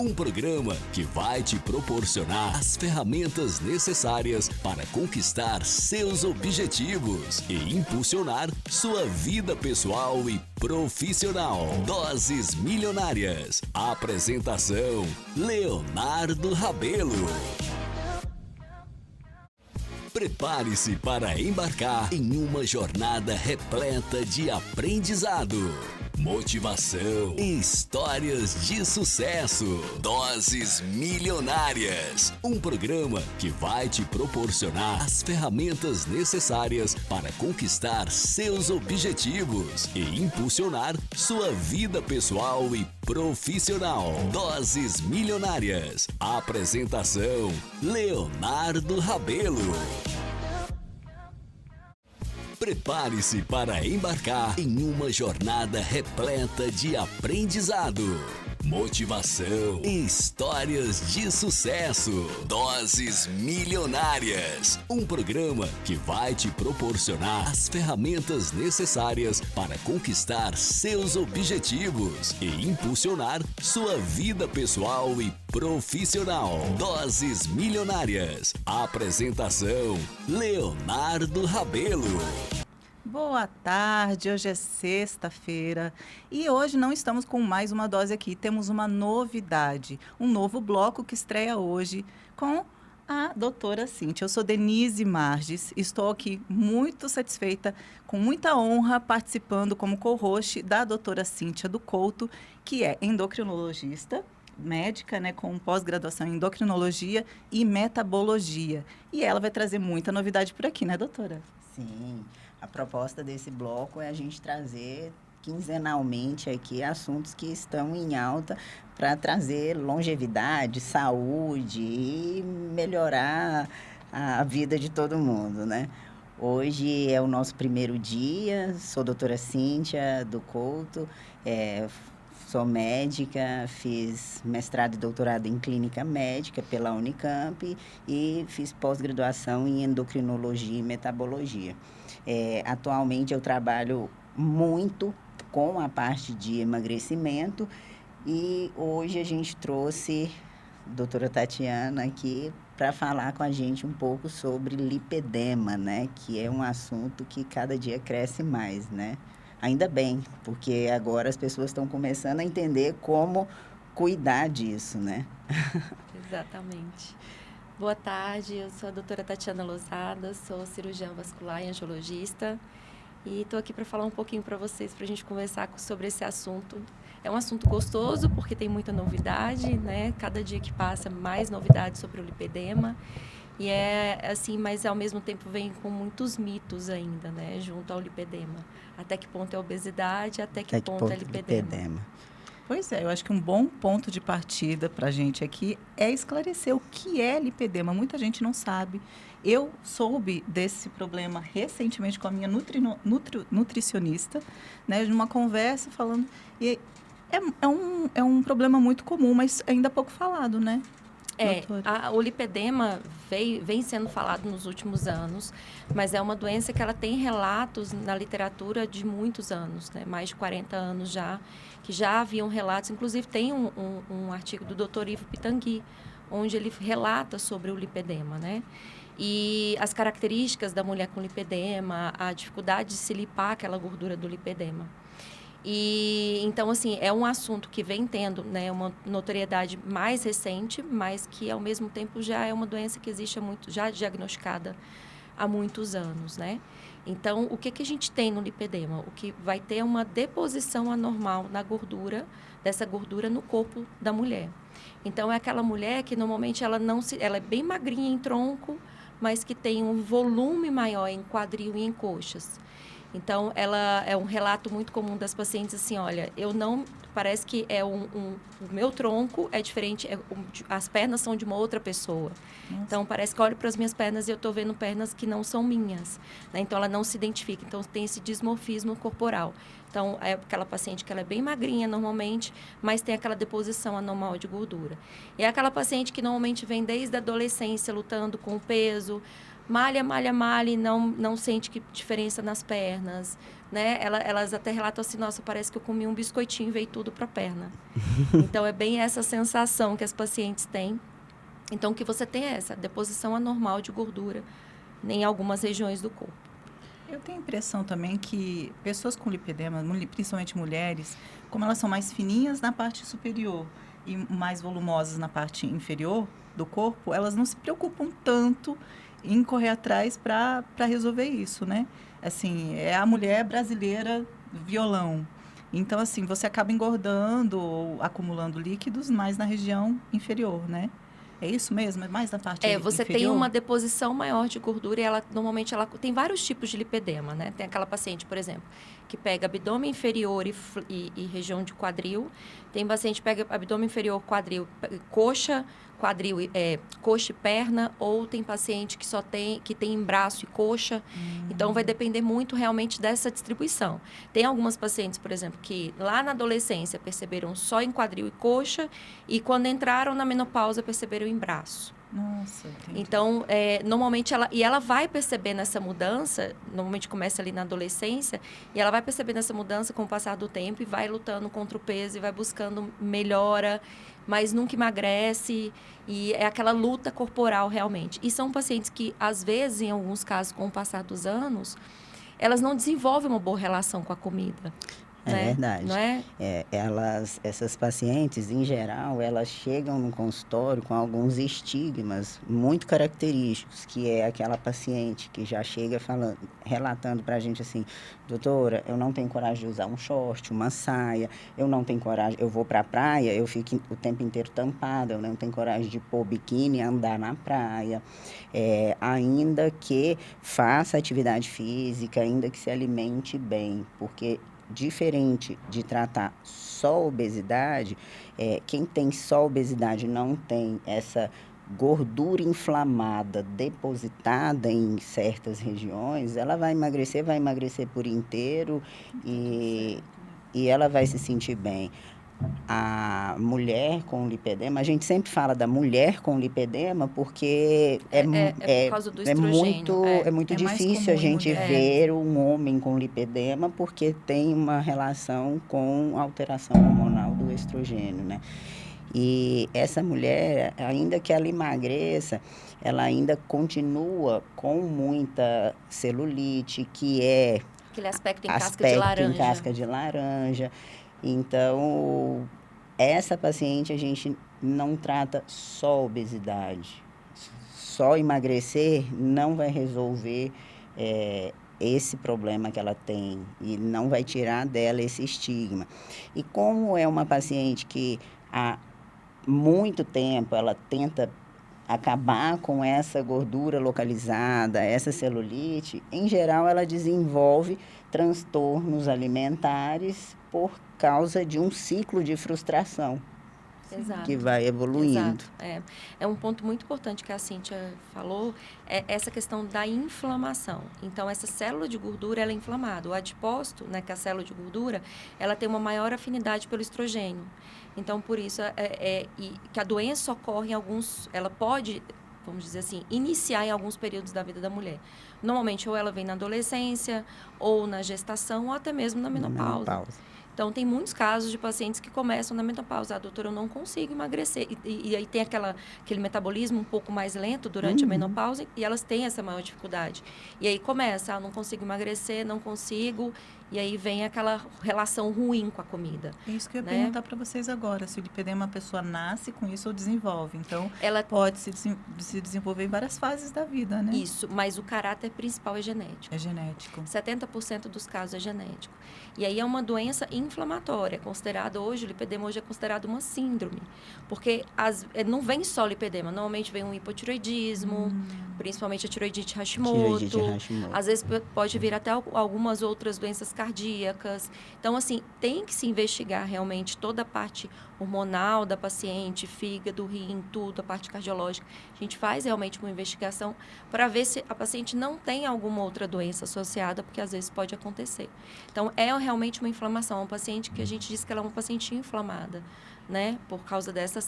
Um programa que vai te proporcionar as ferramentas necessárias para conquistar seus objetivos e impulsionar sua vida pessoal e profissional. Doses Milionárias. Apresentação: Leonardo Rabelo. Prepare-se para embarcar em uma jornada repleta de aprendizado, motivação e histórias de sucesso. Doses Milionárias. Um programa que vai te proporcionar as ferramentas necessárias para conquistar seus objetivos e impulsionar sua vida pessoal e profissional. Doses Milionárias. Apresentação: Leonardo Rabelo. Prepare-se para embarcar em uma jornada repleta de aprendizado, motivação e histórias de sucesso. Doses Milionárias. Um programa que vai te proporcionar as ferramentas necessárias para conquistar seus objetivos e impulsionar sua vida pessoal e profissional. Doses Milionárias. Apresentação: Leonardo Rabelo. Boa tarde, hoje é sexta-feira e hoje não estamos com mais uma dose aqui, temos uma novidade, um novo bloco que estreia hoje com a doutora Cíntia. Eu sou Denise Marges, estou aqui muito satisfeita, com muita honra, participando como co-host da doutora Cíntia do Couto, que é endocrinologista, médica, né, com pós-graduação em endocrinologia e metabologia. E ela vai trazer muita novidade por aqui, né, doutora? Sim, a proposta desse bloco é a gente trazer quinzenalmente aqui assuntos que estão em alta para trazer longevidade, saúde e melhorar a vida de todo mundo, né? Hoje é o nosso primeiro dia, sou doutora Cíntia do Couto, sou médica, fiz mestrado e doutorado em clínica médica pela Unicamp e fiz pós-graduação em endocrinologia e metabologia. Atualmente eu trabalho muito com a parte de emagrecimento e hoje a gente trouxe a doutora Tatiana aqui para falar com a gente um pouco sobre lipedema, né? Que é um assunto que cada dia cresce mais, né? Ainda bem, porque agora as pessoas estão começando a entender como cuidar disso, né? Exatamente. Boa tarde, eu sou a doutora Tatiana Losada, sou cirurgiã vascular e angiologista e estou aqui para falar um pouquinho para vocês, para a gente conversar sobre esse assunto. É um assunto gostoso porque tem muita novidade, né? Cada dia que passa, mais novidades sobre o lipedema. E é assim, mas ao mesmo tempo vem com muitos mitos ainda, né? Junto ao lipedema. Até que ponto é obesidade, até que ponto é lipedema. Pois é, eu acho que um bom ponto de partida para a gente aqui é esclarecer o que é lipedema. Muita gente não sabe. Eu soube desse problema recentemente com a minha nutricionista, né, numa conversa falando. E é um problema muito comum, mas ainda pouco falado, né? O lipedema vem sendo falado nos últimos anos, mas é uma doença que ela tem relatos na literatura de muitos anos, né? Mais de 40 anos já, que já haviam relatos. Inclusive, tem um artigo do Dr. Ivo Pitangui, onde ele relata sobre o lipedema, né? E as características da mulher com lipedema, a dificuldade de se lipar aquela gordura do lipedema. E, então, assim, é um assunto que vem tendo, né, uma notoriedade mais recente, mas que, ao mesmo tempo, já é uma doença que existe já diagnosticada há muitos anos, né? Então, o que a gente tem no lipedema? O que vai ter uma deposição anormal na gordura, dessa gordura no corpo da mulher. Então, é aquela mulher que, normalmente, ela é bem magrinha em tronco, mas que tem um volume maior em quadril e em coxas. Então, ela é um relato muito comum das pacientes assim, olha, parece que o meu tronco é diferente, as pernas são de uma outra pessoa. Nossa. Então, parece que eu olho para as minhas pernas e eu estou vendo pernas que não são minhas, né? Então, ela não se identifica. Então, tem esse dismorfismo corporal. Então, é aquela paciente que ela é bem magrinha normalmente, mas tem aquela deposição anormal de gordura. E é aquela paciente que normalmente vem desde a adolescência lutando com o peso, malha e não sente diferença nas pernas, né? Elas até relatam assim, nossa, parece que eu comi um biscoitinho e veio tudo para a perna. Então, é bem essa sensação que as pacientes têm. Então, que você tem essa deposição anormal de gordura em algumas regiões do corpo. Eu tenho a impressão também que pessoas com lipedema, principalmente mulheres, como elas são mais fininhas na parte superior e mais volumosas na parte inferior do corpo, elas não se preocupam tanto em correr atrás para resolver isso, né? Assim, é a mulher brasileira violão. Então, assim, você acaba engordando ou acumulando líquidos mais na região inferior, né? É isso mesmo? É mais na parte Você inferior? tem uma deposição maior de gordura e normalmente ela tem vários tipos de lipedema, né? Tem aquela paciente, por exemplo, que pega abdômen inferior e região de quadril. Tem paciente que pega abdômen inferior, quadril, coxa, quadril, coxa e perna, ou tem paciente que tem braço e coxa. Então, vai depender muito realmente dessa distribuição. Tem algumas pacientes, por exemplo, que lá na adolescência perceberam só em quadril e coxa e quando entraram na menopausa perceberam em braço. Nossa, entendi. Então, normalmente ela vai percebendo essa mudança, normalmente começa ali na adolescência, e ela vai percebendo essa mudança com o passar do tempo e vai lutando contra o peso e vai buscando melhora, mas nunca emagrece, e é aquela luta corporal realmente. E são pacientes que, às vezes, em alguns casos, com o passar dos anos, elas não desenvolvem uma boa relação com a comida. É né? verdade. Não é? Essas pacientes, em geral, elas chegam no consultório com alguns estigmas muito característicos, que é aquela paciente que já chega relatando para a gente assim, doutora, eu não tenho coragem de usar um short, uma saia, eu não tenho coragem, eu vou para a praia, eu fico o tempo inteiro tampada, eu não tenho coragem de pôr biquíni e andar na praia, ainda que faça atividade física, ainda que se alimente bem, porque diferente de tratar só obesidade, quem tem só obesidade não tem essa gordura inflamada depositada em certas regiões, ela vai emagrecer por inteiro e ela vai se sentir bem. A mulher com lipedema, a gente sempre fala da mulher com lipedema porque por causa do estrogênio. é muito É mais difícil comum a em gente mulheres. ver um homem com lipedema porque tem uma relação com a alteração hormonal do estrogênio, né? E essa mulher, ainda que ela emagreça, ela ainda continua com muita celulite, que é Aquele aspecto em casca de laranja. Então, essa paciente a gente não trata só obesidade. Só emagrecer não vai resolver esse problema que ela tem e não vai tirar dela esse estigma. E como é uma paciente que há muito tempo ela tenta acabar com essa gordura localizada, essa celulite, em geral ela desenvolve transtornos alimentares por causa de um ciclo de frustração. Exato. Que vai evoluindo. Exato. É um ponto muito importante que a Cíntia falou, é essa questão da inflamação. Então, essa célula de gordura, ela é inflamada. O adipócito, né, que é a célula de gordura, ela tem uma maior afinidade pelo estrogênio. Então, por isso, que a doença ocorre em alguns... Ela pode, vamos dizer assim, iniciar em alguns períodos da vida da mulher. Normalmente, ou ela vem na adolescência, ou na gestação, ou até mesmo na menopausa. Então, tem muitos casos de pacientes que começam na menopausa. Doutora, eu não consigo emagrecer. E aí tem aquele metabolismo um pouco mais lento durante a menopausa e elas têm essa maior dificuldade. E aí começa, não consigo emagrecer, não consigo. E aí vem aquela relação ruim com a comida. É isso que eu ia perguntar para vocês agora. Se o lipedema, a pessoa nasce com isso ou desenvolve. Então, ela pode se desenvolver em várias fases da vida, né? Isso, mas o caráter principal é genético. É genético. 70% dos casos é genético. E aí é uma doença inflamatória, o lipedema hoje é considerado uma síndrome, porque não vem só lipedema, normalmente vem um hipotireoidismo, principalmente a tireoidite Hashimoto, às vezes pode vir até algumas outras doenças cardíacas. Então, assim, tem que se investigar realmente toda a parte hormonal da paciente, fígado, rim, tudo, a parte cardiológica. A gente faz realmente uma investigação para ver se a paciente não tem alguma outra doença associada, porque às vezes pode acontecer. Então, é realmente uma inflamação. Uma paciente que a gente diz que ela é uma paciente inflamada, né? Por causa dessa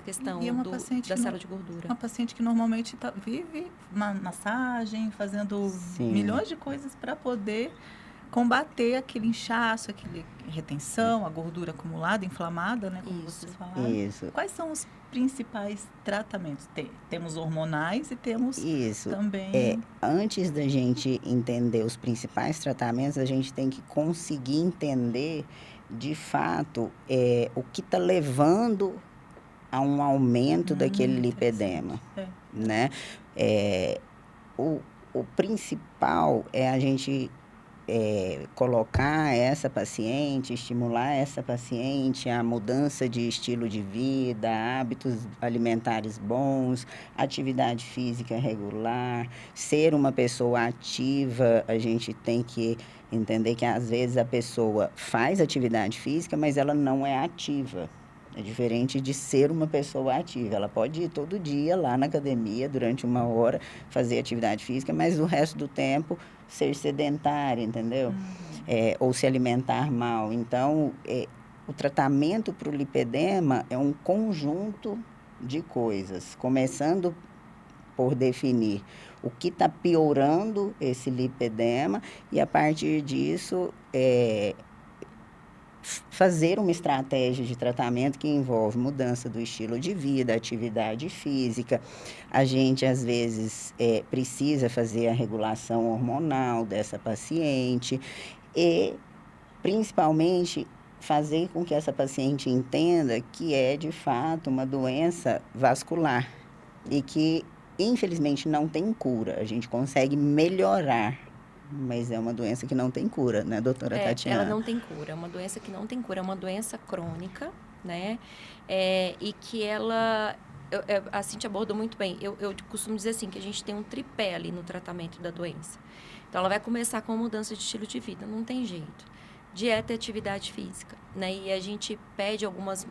questão da célula de gordura. Uma paciente que normalmente vive na massagem, fazendo milhões de coisas para poder combater aquele inchaço, aquele retenção, a gordura acumulada, inflamada, né, como Isso. vocês falaram. Isso. Quais são os principais tratamentos? Temos hormonais e temos Isso. também... Antes da gente entender os principais tratamentos, a gente tem que conseguir entender, de fato, o que está levando a um aumento daquele lipedema, né? O principal é a gente colocar essa paciente, estimular essa paciente a mudança de estilo de vida, hábitos alimentares bons, atividade física regular, ser uma pessoa ativa. A gente tem que entender que às vezes a pessoa faz atividade física, mas ela não é ativa. É diferente de ser uma pessoa ativa. Ela pode ir todo dia lá na academia, durante 1 hora, fazer atividade física, mas o resto do tempo ser sedentária, entendeu? Ou se alimentar mal. Então, o tratamento para o lipedema é um conjunto de coisas, começando por definir o que está piorando esse lipedema e, a partir disso, fazer uma estratégia de tratamento que envolve mudança do estilo de vida, atividade física. A gente, às vezes, precisa fazer a regulação hormonal dessa paciente e, principalmente, fazer com que essa paciente entenda que é, de fato, uma doença vascular e que, infelizmente, não tem cura. A gente consegue melhorar, mas é uma doença que não tem cura, né, doutora Tatiana? Ela não tem cura, é uma doença que não tem cura, é uma doença crônica, né? E que ela, a Cintia abordou muito bem, eu costumo dizer assim, que a gente tem um tripé ali no tratamento da doença. Então, ela vai começar com a mudança de estilo de vida, não tem jeito. Dieta e atividade física, né? E a gente pede algumas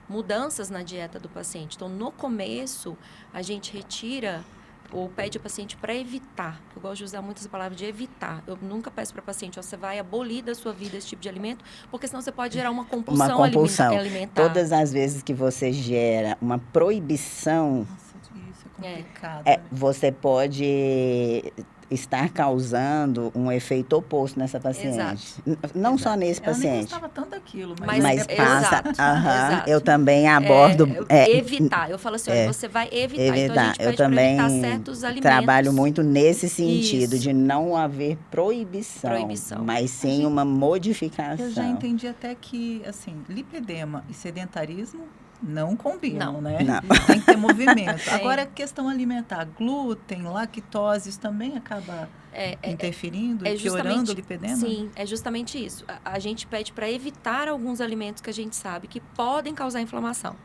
mudanças na dieta do paciente. Então, no começo, a gente retira ou pede ao paciente para evitar. Eu gosto de usar muitas palavras de evitar. Eu nunca peço para o paciente, você vai abolir da sua vida esse tipo de alimento, porque senão você pode gerar uma compulsão alimentar. Todas as vezes que você gera uma proibição, Nossa, isso é complicado. Você pode estar causando um efeito oposto nessa paciente. Exato. Não só nesse Ela nem paciente. gostava tanto daquilo, Mas passa. Exato. Eu também abordo. Evitar. Eu falo assim, olha, você vai evitar. Então, a gente pede para evitar certos alimentos. Trabalho muito nesse sentido, de não haver proibição, mas sim uma modificação. Eu já entendi até que, assim, lipedema e sedentarismo não combinam, né? Não. Tem que ter movimento. Agora, a questão alimentar, glúten, lactose, isso também acaba interferindo e piorando o lipedema? Sim, é justamente isso. A gente pede para evitar alguns alimentos que a gente sabe que podem causar inflamação.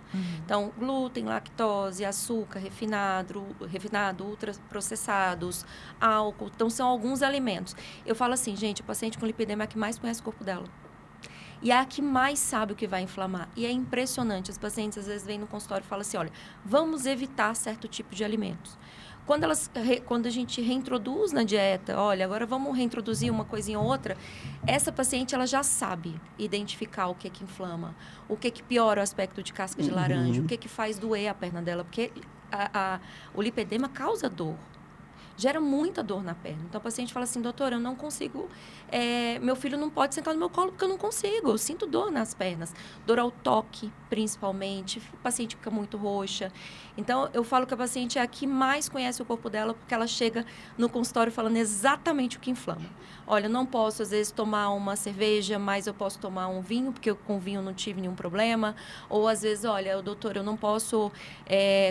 Então, glúten, lactose, açúcar, refinado, ultraprocessados, álcool. Então, são alguns alimentos. Eu falo assim, gente, o paciente com lipedema é a que mais conhece o corpo dela. E é a que mais sabe o que vai inflamar. E é impressionante. As pacientes, às vezes, vêm no consultório e falam assim, olha, vamos evitar certo tipo de alimentos. Quando a gente reintroduz na dieta, olha, agora vamos reintroduzir uma coisinha ou outra, essa paciente, ela já sabe identificar o que inflama, o que piora o aspecto de casca de laranja, o que faz doer a perna dela, porque o lipedema causa dor. Gera muita dor na perna. Então, o paciente fala assim, doutora, eu não consigo, meu filho não pode sentar no meu colo porque eu não consigo, eu sinto dor nas pernas. Dor ao toque, principalmente, o paciente fica muito roxa. Então, eu falo que a paciente é a que mais conhece o corpo dela porque ela chega no consultório falando exatamente o que inflama. Olha, eu não posso, às vezes, tomar uma cerveja, mas eu posso tomar um vinho, porque eu com vinho não tive nenhum problema. Ou, às vezes, olha, doutor, eu não posso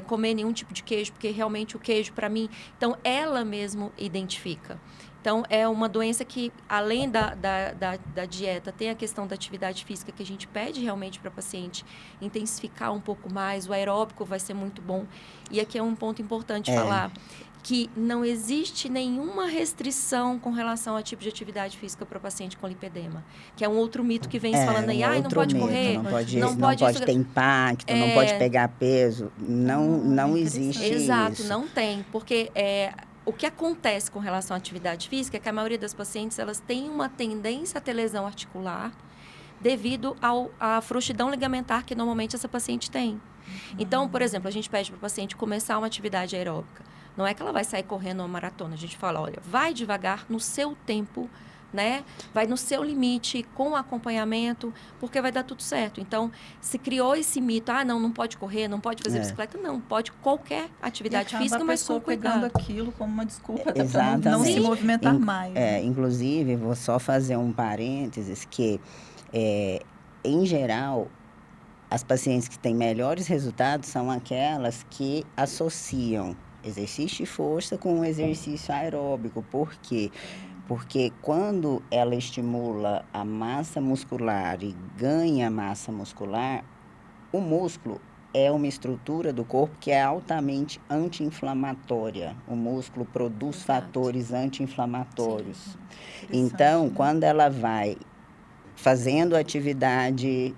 comer nenhum tipo de queijo, porque realmente o queijo, para mim... Então, ela mesmo identifica. Então, é uma doença que, além da dieta, tem a questão da atividade física que a gente pede realmente para a paciente intensificar um pouco mais. O aeróbico vai ser muito bom. E aqui é um ponto importante falar que não existe nenhuma restrição com relação ao tipo de atividade física para o paciente com lipedema. Que é um outro mito que vem se falando aí, não pode correr, não pode ter impacto, não pode pegar peso. Não existe Exato, isso. não tem. Porque... o que acontece com relação à atividade física é que a maioria das pacientes, elas têm uma tendência a ter lesão articular, devido à frouxidão ligamentar que normalmente essa paciente tem. Então, por exemplo, a gente pede para o paciente começar uma atividade aeróbica. Não é que ela vai sair correndo uma maratona. A gente fala, olha, vai devagar no seu tempo, né? Vai no seu limite, com acompanhamento, porque vai dar tudo certo. Então, se criou esse mito, não pode correr, não pode fazer bicicleta. Não, pode qualquer atividade física, mas com cuidado. Pegando aquilo como uma desculpa para não se movimentar mais. Inclusive, vou só fazer um parênteses, que, em geral, as pacientes que têm melhores resultados são aquelas que associam exercício de força com exercício aeróbico. Por quê? Porque quando ela estimula a massa muscular e ganha massa muscular, o músculo é uma estrutura do corpo que é altamente anti-inflamatória. O músculo produz fatores anti-inflamatórios. Então, quando ela vai fazendo atividade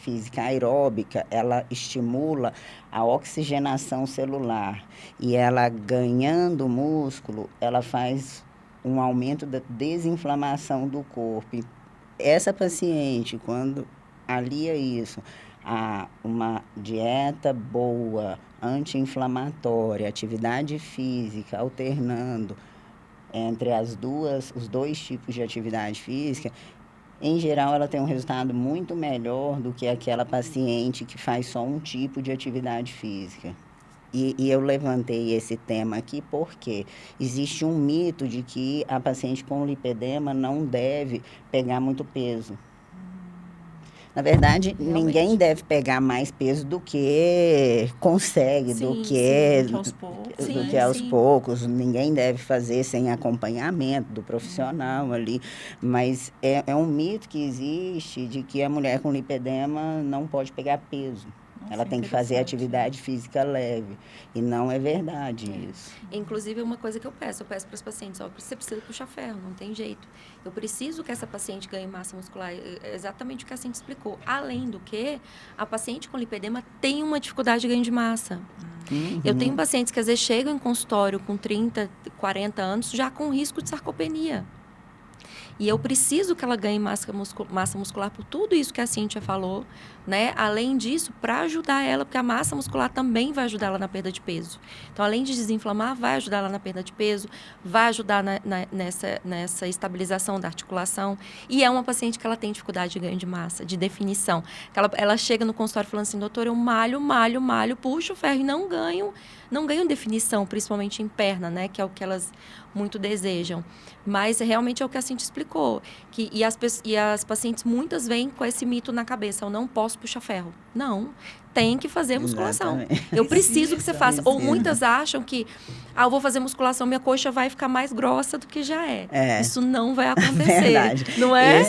física aeróbica, ela estimula a oxigenação celular. E ela ganhando músculo, ela faz um aumento da desinflamação do corpo. E essa paciente, quando alia isso a uma dieta boa, anti-inflamatória, atividade física, alternando entre os dois tipos de atividade física, em geral, ela tem um resultado muito melhor do que aquela paciente que faz só um tipo de atividade física. E eu levantei esse tema aqui porque existe um mito de que a paciente com lipedema não deve pegar muito peso. Na verdade, ninguém deve pegar mais peso do que consegue, do que aos poucos. Ninguém deve fazer sem acompanhamento do profissional ali. Mas é um mito que existe de que a mulher com lipedema não pode pegar peso. Ela tem que fazer atividade física leve. E não é verdade isso. Inclusive, uma coisa que eu peço para os pacientes, você precisa puxar ferro, não tem jeito. Eu preciso que essa paciente ganhe massa muscular, exatamente o que a Cintia explicou. Além do que, a paciente com lipedema tem uma dificuldade de ganho de massa. Eu tenho pacientes que às vezes chegam em consultório com 30, 40 anos, já com risco de sarcopenia. E eu preciso que ela ganhe massa muscular por tudo isso que a Cíntia falou, né? Além disso, para ajudar ela, porque a massa muscular também vai ajudar ela na perda de peso. Então, além de desinflamar, vai ajudar ela na perda de peso, vai ajudar nessa estabilização da articulação. E é uma paciente que ela tem dificuldade de ganho de massa, de definição. Ela chega no consultório falando assim, doutor, eu malho, puxo o ferro e não ganho definição, principalmente em perna, né? Que é o que elas muito desejam. Mas realmente é o que a Cintia explicou. E as pacientes muitas vêm com esse mito na cabeça, eu não posso puxar ferro. Não, tem que fazer musculação. Exatamente. Eu preciso que você faça. Ou muitas acham que, eu vou fazer musculação, minha coxa vai ficar mais grossa do que já é. Isso não vai acontecer. Verdade. Não é?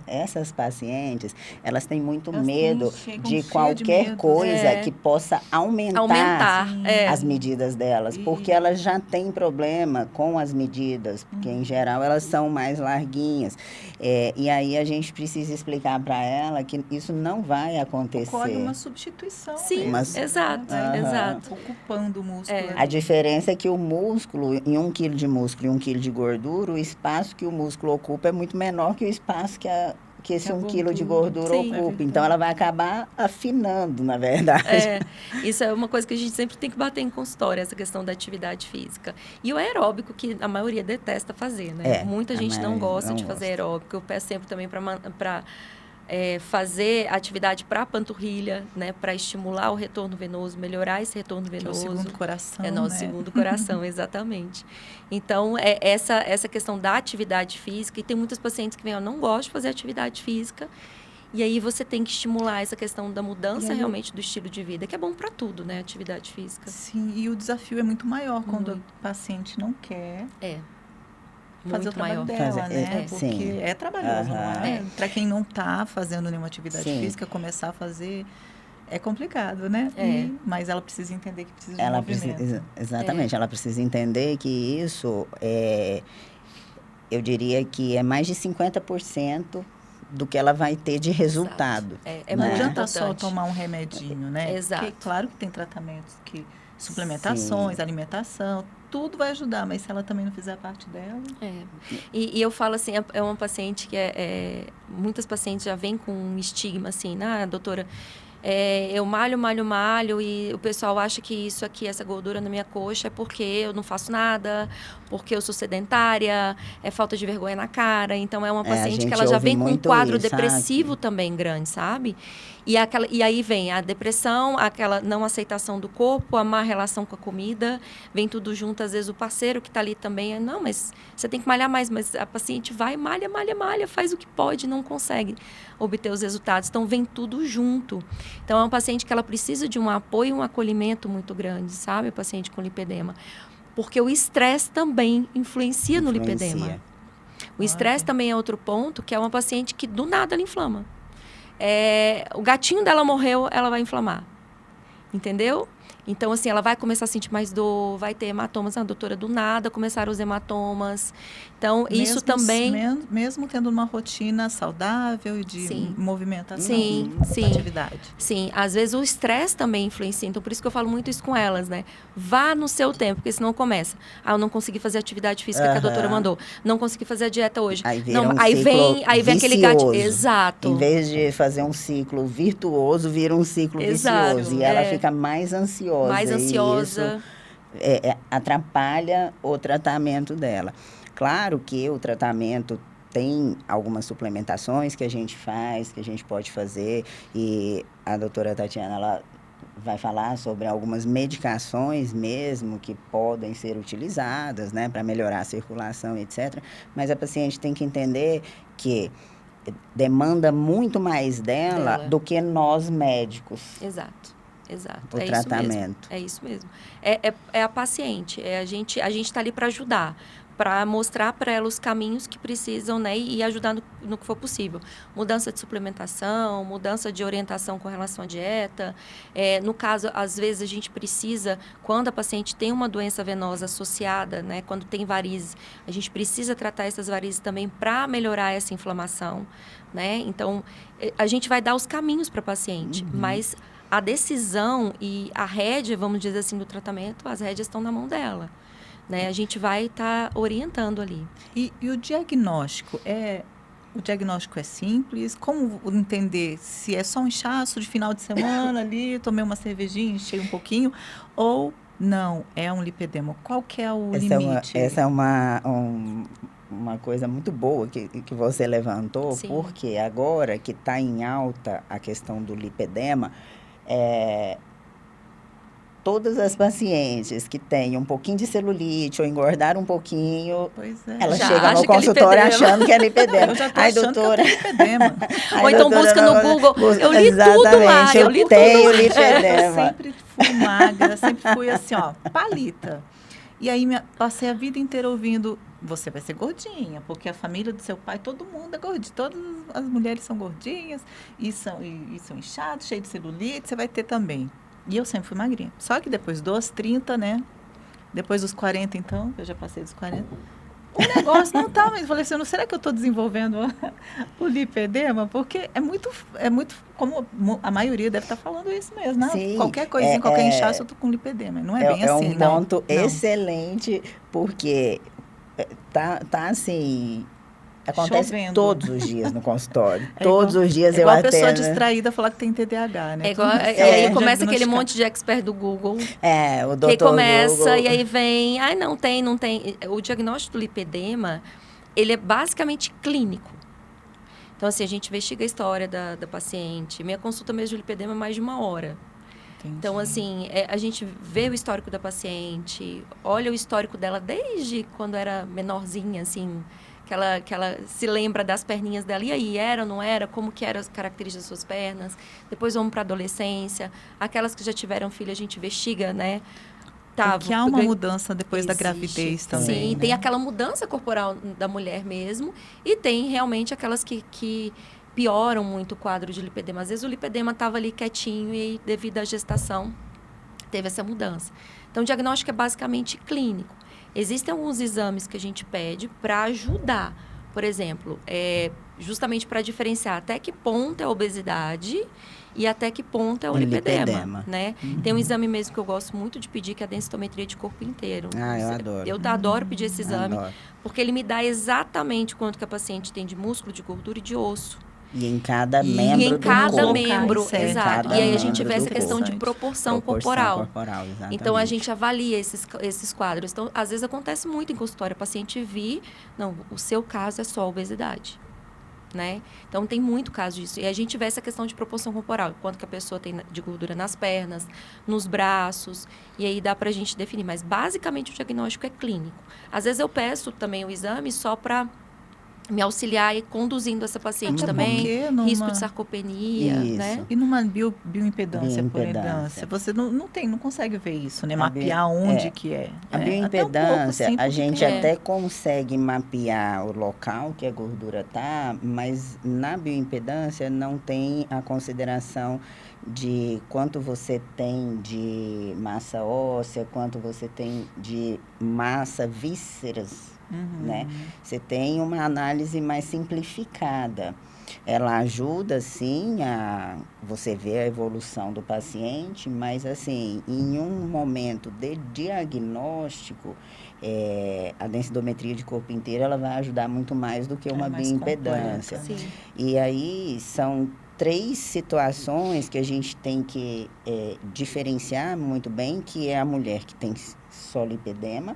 Essas pacientes, elas têm muito medo de qualquer coisa que possa aumentar as medidas delas. Porque elas já têm problema com as medidas, porque em geral elas são mais larguinhas. E aí a gente precisa explicar para ela que isso não vai acontecer. Ocorre uma substituição. Sim, exato. Ocupando o músculo. A diferença é que o músculo, em 1 quilo de músculo e 1 quilo de gordura, o espaço que o músculo ocupa é muito menor que o espaço que esse 1 quilo de gordura ocupa. Então, ela vai acabar afinando, na verdade. Isso é uma coisa que a gente sempre tem que bater em consultório, essa questão da atividade física. E o aeróbico, que a maioria detesta fazer, né? Muita gente não gosta de fazer aeróbico. Eu peço sempre também para fazer atividade para a panturrilha, né? Para estimular o retorno venoso, melhorar esse retorno venoso. Que é o segundo coração, É nosso segundo coração, exatamente. Então, essa questão da atividade física, e tem muitas pacientes que vêm, eu não gosto de fazer atividade física, e aí você tem que estimular essa questão da mudança realmente do estilo de vida, que é bom para tudo, né? Atividade física. Sim, e o desafio é muito maior quando o paciente não quer. Fazer o trabalho dela, né? Porque é trabalhoso, não é? Para quem não está fazendo nenhuma atividade física, começar a fazer é complicado, né? Mas ela precisa entender que precisa de movimento. Exatamente, ela precisa entender que isso eu diria que é mais de 50% do que ela vai ter de resultado. Não adianta só tomar um remedinho, né? Exato. Porque claro que tem tratamentos suplementações, alimentação, tudo vai ajudar, mas se ela também não fizer a parte dela... E eu falo assim, é uma paciente que muitas pacientes já vêm com um estigma assim, doutora, eu malho e o pessoal acha que isso aqui, essa gordura na minha coxa é porque eu não faço nada, porque eu sou sedentária, é falta de vergonha na cara. Então, é uma paciente que ela já vem com um quadro depressivo também grande, sabe? E aí vem a depressão, aquela não aceitação do corpo, a má relação com a comida, vem tudo junto. Às vezes o parceiro que está ali também, não, mas você tem que malhar mais. Mas a paciente vai, malha, faz o que pode, não consegue obter os resultados. Então, vem tudo junto. Então, é uma paciente que ela precisa de um apoio e um acolhimento muito grande, sabe? A paciente com lipedema. Porque o estresse também influencia no lipedema. O estresse também é outro ponto, que é uma paciente que do nada ela inflama. O gatinho dela morreu, ela vai inflamar. Entendeu? Então, assim, ela vai começar a sentir mais dor, vai ter hematomas. Doutora, do nada começaram os hematomas. Então, isso também... Mesmo tendo uma rotina saudável e de movimentação, atividade. Sim, às vezes o estresse também influencia. Então, por isso que eu falo muito isso com elas, né? Vá no seu tempo, porque senão começa. Eu não consegui fazer a atividade física que a doutora mandou. Não consegui fazer a dieta hoje. Aí vem aquele gatinho. Exato. Em vez de fazer um ciclo virtuoso, vira um ciclo vicioso. E ela fica mais ansiosa. E isso atrapalha o tratamento dela. Claro que o tratamento tem algumas suplementações que a gente faz, que a gente pode fazer, e a doutora Tatiana, ela vai falar sobre algumas medicações mesmo que podem ser utilizadas, né, para melhorar a circulação, etc. Mas a paciente tem que entender que demanda muito mais dela do que nós médicos. Exato. O tratamento. É isso mesmo. É a paciente. A gente está ali para ajudar, para mostrar para ela os caminhos que precisam, né, e ajudar no que for possível. Mudança de suplementação, mudança de orientação com relação à dieta. No caso, às vezes a gente precisa, quando a paciente tem uma doença venosa associada, né, quando tem varizes, a gente precisa tratar essas varizes também para melhorar essa inflamação, né? Então, a gente vai dar os caminhos para a paciente, mas a decisão e a rédea, vamos dizer assim, do tratamento, as rédeas estão na mão dela, né? A gente vai estar orientando ali. E o diagnóstico o diagnóstico é simples? Como entender se é só um inchaço de final de semana ali, tomei uma cervejinha, enchei um pouquinho, ou não, é um lipedema? Qual que é o limite? Essa é uma coisa muito boa que você levantou, Sim. Porque agora que está em alta a questão do lipedema, todas as pacientes que têm um pouquinho de celulite ou engordaram um pouquinho, elas chegam no consultório achando que é lipedema. Eu já tô achando doutora... que é lipedema. Ou então busca no Google. Eu li tudo lá. Eu tenho lipedema. Eu sempre fui magra, sempre fui assim, palita. E aí passei a vida inteira ouvindo, você vai ser gordinha, porque a família do seu pai, todo mundo é gordinho, todas as mulheres são gordinhas, e são inchados, cheios de celulite, você vai ter também. E eu sempre fui magrinha. Só que depois dos 30, né? Depois dos 40, então, eu já passei dos 40, o negócio não tá, mas eu falei assim, será que eu estou desenvolvendo o lipedema? Porque é muito, como a maioria deve estar falando isso mesmo, né? Sim, qualquer coisinha, qualquer inchaço, eu tô com lipedema. Não é bem assim, não. É um ponto excelente, porque tá assim... Acontece chovendo. Todos os dias no consultório. Todos os dias eu atendo. É igual a pessoa distraída falar que tem TDAH, né? Aí começa aquele monte de expert do Google. O doutor que começa Google. E aí vem... não tem. O diagnóstico do lipedema, ele é basicamente clínico. Então, assim, a gente investiga a história da paciente. Minha consulta mesmo de lipedema é mais de 1 hora. Entendi. Então, assim, a gente vê o histórico da paciente, olha o histórico dela desde quando era menorzinha, assim... Que ela se lembra das perninhas dela. E aí, era ou não era? Como que eram as características das suas pernas? Depois vamos para a adolescência. Aquelas que já tiveram filho, a gente investiga, né? Porque há uma mudança depois da gravidez também. Sim, né? tem aquela mudança corporal da mulher mesmo. E tem realmente aquelas que pioram muito o quadro de lipedema. Às vezes o lipedema estava ali quietinho e devido à gestação teve essa mudança. Então, o diagnóstico é basicamente clínico. Existem alguns exames que a gente pede para ajudar. Por exemplo, justamente para diferenciar até que ponto é obesidade e até que ponto é o lipedema, Lipedema. né? Tem um exame mesmo que eu gosto muito de pedir, que é a densitometria de corpo inteiro. Ah, eu adoro. Eu adoro pedir esse exame, Adoro. porque ele me dá exatamente quanto que a paciente tem de músculo, de gordura e de osso. E em cada E membro em do cada corpo. membro, Certo. exato. Cada E aí a gente membro vê essa do questão de corpo. proporção Proporção corporal. corporal, exatamente. Então, a gente avalia esses quadros. Então, às vezes acontece muito em consultório, a paciente vir, não, o seu caso é só obesidade, né? Então, tem muito caso disso. E a gente vê essa questão de proporção corporal, quanto que a pessoa tem de gordura nas pernas, nos braços, e aí dá pra gente definir. Mas, basicamente, o diagnóstico é clínico. Às vezes, eu peço também o exame só para me auxiliar e conduzindo essa paciente Até também. porque numa- Risco de sarcopenia, Isso. né? E numa bioimpedância, por Bioimpedância. impedância, você não consegue ver isso, né? A Mapear bio- onde é. que é. A É, bioimpedância, até um pouco, sim, a porque gente tem- até consegue mapear o local que a gordura tá, mas na bioimpedância não tem a consideração de quanto você tem de massa óssea, quanto você tem de massa vísceras, né? Você tem uma análise mais simplificada. Ela ajuda, sim, a você ver a evolução do paciente, mas, assim, em um momento de diagnóstico, a densitometria de corpo inteiro, ela vai ajudar muito mais do que uma mais bioimpedância. completa. Sim. E aí, são 3 situações que a gente tem que diferenciar muito bem, que é a mulher que tem só lipedema,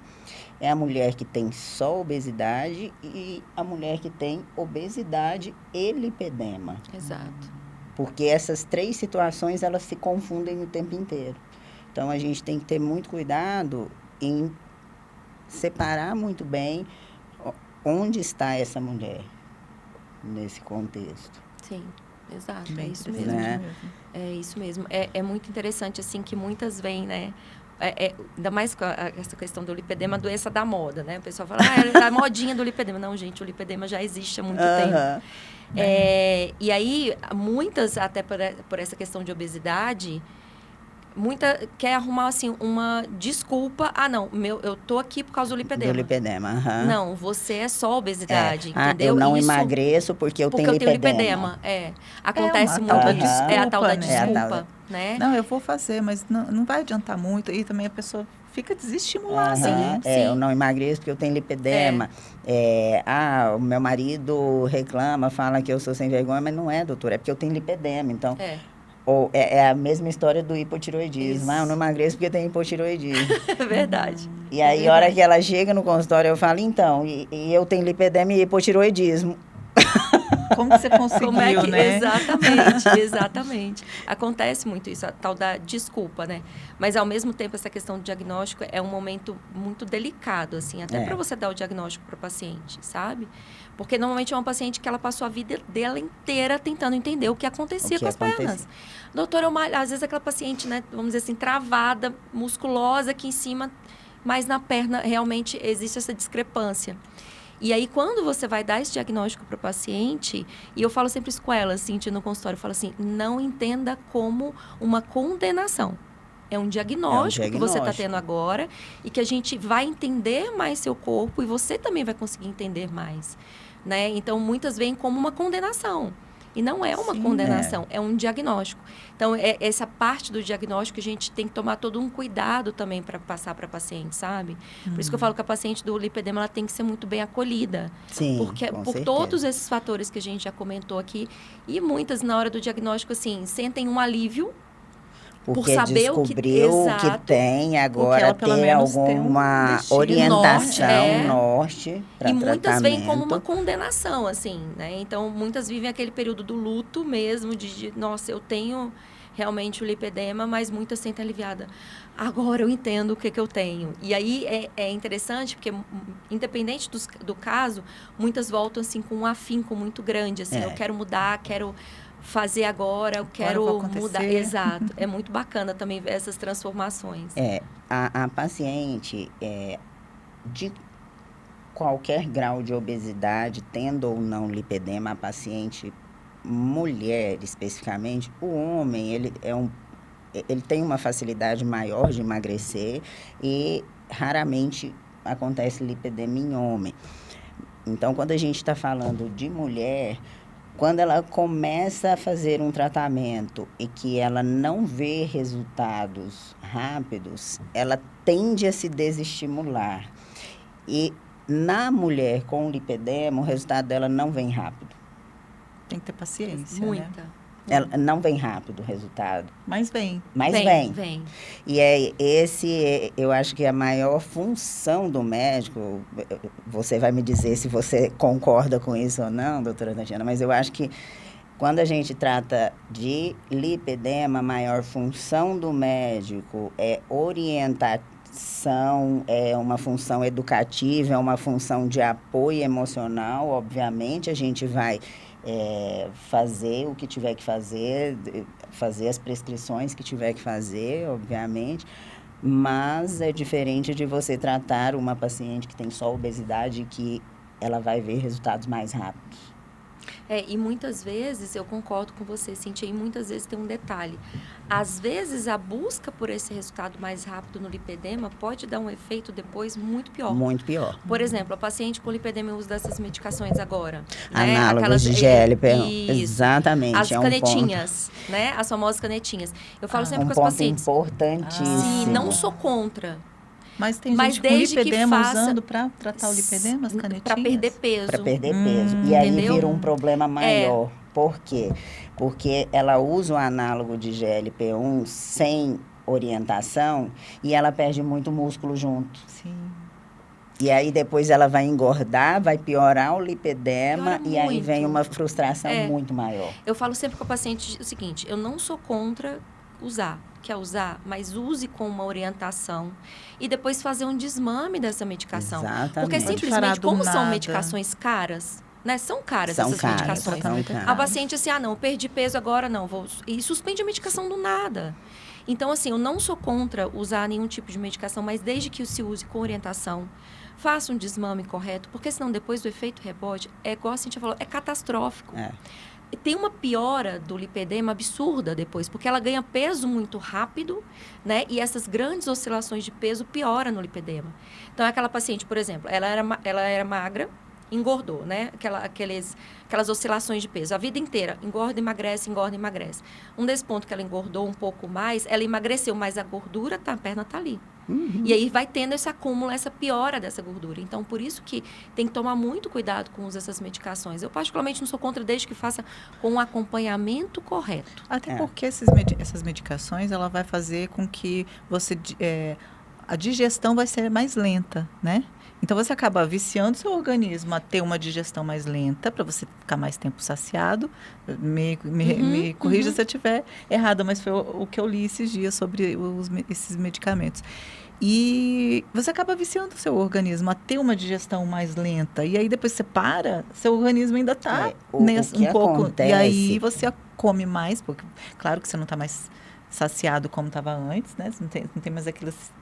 é a mulher que tem só obesidade e a mulher que tem obesidade e lipedema. Exato. Porque essas 3 situações, elas se confundem o tempo inteiro. Então, a gente tem que ter muito cuidado em separar muito bem onde está essa mulher nesse contexto. Sim, exato. É Bem isso interessante mesmo. Né? mesmo. É isso mesmo. É muito interessante, assim, que muitas veem, né? Ainda mais com essa questão do lipedema, a doença da moda, né? O pessoal fala, é a modinha do lipedema. Não, gente, o lipedema já existe há muito tempo. Aham. E aí, muitas, até por essa questão de obesidade, muita quer arrumar, assim, uma desculpa. Ah, não, eu tô aqui por causa do lipedema. Do lipedema, aham. Não, você é só obesidade, Ah, entendeu? eu não Isso emagreço porque eu porque tenho eu tenho lipedema. lipedema. Acontece uma tal da muito isso. É a tal da desculpa, né? desculpa, né? Não, eu vou fazer, mas não vai adiantar muito. E também a pessoa fica desestimulada, Aham, né? sim. eu não emagreço porque eu tenho lipedema. O meu marido reclama, fala que eu sou sem vergonha, mas não é, doutora, é porque eu tenho lipedema. Então, ou é a mesma história do hipotiroidismo. Isso. Eu não emagreço porque eu tenho hipotiroidismo. É verdade. E aí, a hora que ela chega no consultório, eu falo, então, e eu tenho lipedema e hipotiroidismo. Como que você conseguiu, Como é que... né? Exatamente, exatamente. Acontece muito isso, a tal da desculpa, né? Mas, ao mesmo tempo, essa questão do diagnóstico é um momento muito delicado, assim, até para você dar o diagnóstico para o paciente, sabe? Porque, normalmente, é uma paciente que ela passou a vida dela inteira tentando entender o que acontecia com as pernas. Doutora, às vezes, aquela paciente, né, vamos dizer assim, travada, musculosa aqui em cima, mas na perna, realmente, existe essa discrepância. E aí, quando você vai dar esse diagnóstico para o paciente, e eu falo sempre isso com ela, assim, no consultório, eu falo assim, não entenda como uma condenação. É um diagnóstico que você está tendo agora e que a gente vai entender mais seu corpo e você também vai conseguir entender mais, né? Então, muitas veem como uma condenação. E não é uma condenação, é um diagnóstico. Então, essa parte do diagnóstico, a gente tem que tomar todo um cuidado também para passar para a paciente, sabe? Por isso que eu falo que a paciente do lipedema, ela tem que ser muito bem acolhida. Sim, porque com por certeza. todos esses fatores que a gente já comentou aqui, e muitas, na hora do diagnóstico, assim, sentem um alívio, Porque por saber descobriu o que tem, agora ela, pelo ter menos, tem um alguma destino. orientação, Norte, norte para e tratamento. muitas veem como uma condenação, assim, né? Então, muitas vivem aquele período do luto mesmo, de nossa, eu tenho realmente o lipedema, mas muitas sentem aliviada. Agora eu entendo o que eu tenho. E aí é interessante, porque independente do caso, muitas voltam, assim, com um afinco muito grande, assim, eu quero mudar, quero fazer agora, eu quero mudar. Exato. É muito bacana também ver essas transformações. A paciente, de qualquer grau de obesidade, tendo ou não lipedema, a paciente mulher especificamente, o homem, ele tem uma facilidade maior de emagrecer e raramente acontece lipedema em homem. Então, quando a gente está falando de mulher, Quando ela começa a fazer um tratamento e que ela não vê resultados rápidos, ela tende a se desestimular. E na mulher com lipedema, o resultado dela não vem rápido. Tem que ter paciência, né? Muita. Ela não vem rápido o resultado, Mas vem. mas vem. Vem. E eu acho que a maior função do médico, você vai me dizer se você concorda com isso ou não, doutora Tatiana, mas eu acho que quando a gente trata de lipedema, a maior função do médico é orientação, é uma função educativa, é uma função de apoio emocional. Obviamente, a gente vai fazer o que tiver que fazer, fazer as prescrições que tiver que fazer, obviamente, mas é diferente de você tratar uma paciente que tem só obesidade, que ela vai ver resultados mais rápidos. E muitas vezes, eu concordo com você, Cintia, e muitas vezes tem um detalhe. Às vezes, a busca por esse resultado mais rápido no lipedema pode dar um efeito depois muito pior. Muito pior. Por exemplo, a paciente com lipedema usa dessas medicações agora. Análogos de GLP-1. Isso. Exatamente. As canetinhas, né? As famosas canetinhas. Eu falo sempre com as pacientes. Importantíssimo. Sim, não sou contra. Mas tem Mas gente com desde que lipedema faça- usando para tratar o lipedema, as canetinhas? Para perder peso. Para perder peso. E aí entendeu? vira um problema maior. Por quê? Porque ela usa o análogo de GLP-1 sem orientação e ela perde muito músculo junto. Sim. E aí depois ela vai engordar, vai piorar o lipedema Piora e aí muito. vem uma frustração É. muito maior. Eu falo sempre com a paciente o seguinte, eu não sou contra usar. Quer usar, mas use com uma orientação e depois fazer um desmame dessa medicação. Exatamente. Porque Pode parar simplesmente, do como são nada. medicações caras, né? São caras São essas caras, medicações. são A caras. A paciente assim, não, eu perdi peso agora, não, vou... E suspende a medicação do nada. Então, assim, eu não sou contra usar nenhum tipo de medicação, mas desde que se use com orientação, faça um desmame correto, porque senão depois do efeito rebote, é igual a Cintia falou, é catastrófico. É. E tem uma piora do lipedema absurda depois, porque ela ganha peso muito rápido, né? E essas grandes oscilações de peso pioram no lipedema. Então, aquela paciente, por exemplo, ela era magra, engordou, né? Aquelas oscilações de peso. A vida inteira, engorda, emagrece. Um desse ponto que ela engordou um pouco mais, ela emagreceu, mas a gordura, a perna está ali. E aí vai tendo esse acúmulo, essa piora dessa gordura. Então, por isso que tem que tomar muito cuidado com o uso dessas medicações. Eu, particularmente, não sou contra desde que faça com um acompanhamento correto. Até porque essas medicações, ela vai fazer com que a digestão vai ser mais lenta, né? Então, você acaba viciando seu organismo a ter uma digestão mais lenta, para você ficar mais tempo saciado. Me corrija se eu estiver errada, mas foi o que eu li esses dias sobre esses medicamentos. E você acaba viciando o seu organismo a ter uma digestão mais lenta. E aí, depois você para, seu organismo ainda está o que um pouco... acontece- E aí, você come mais, porque, claro que você não está mais saciado como estava antes, né? Você não tem mais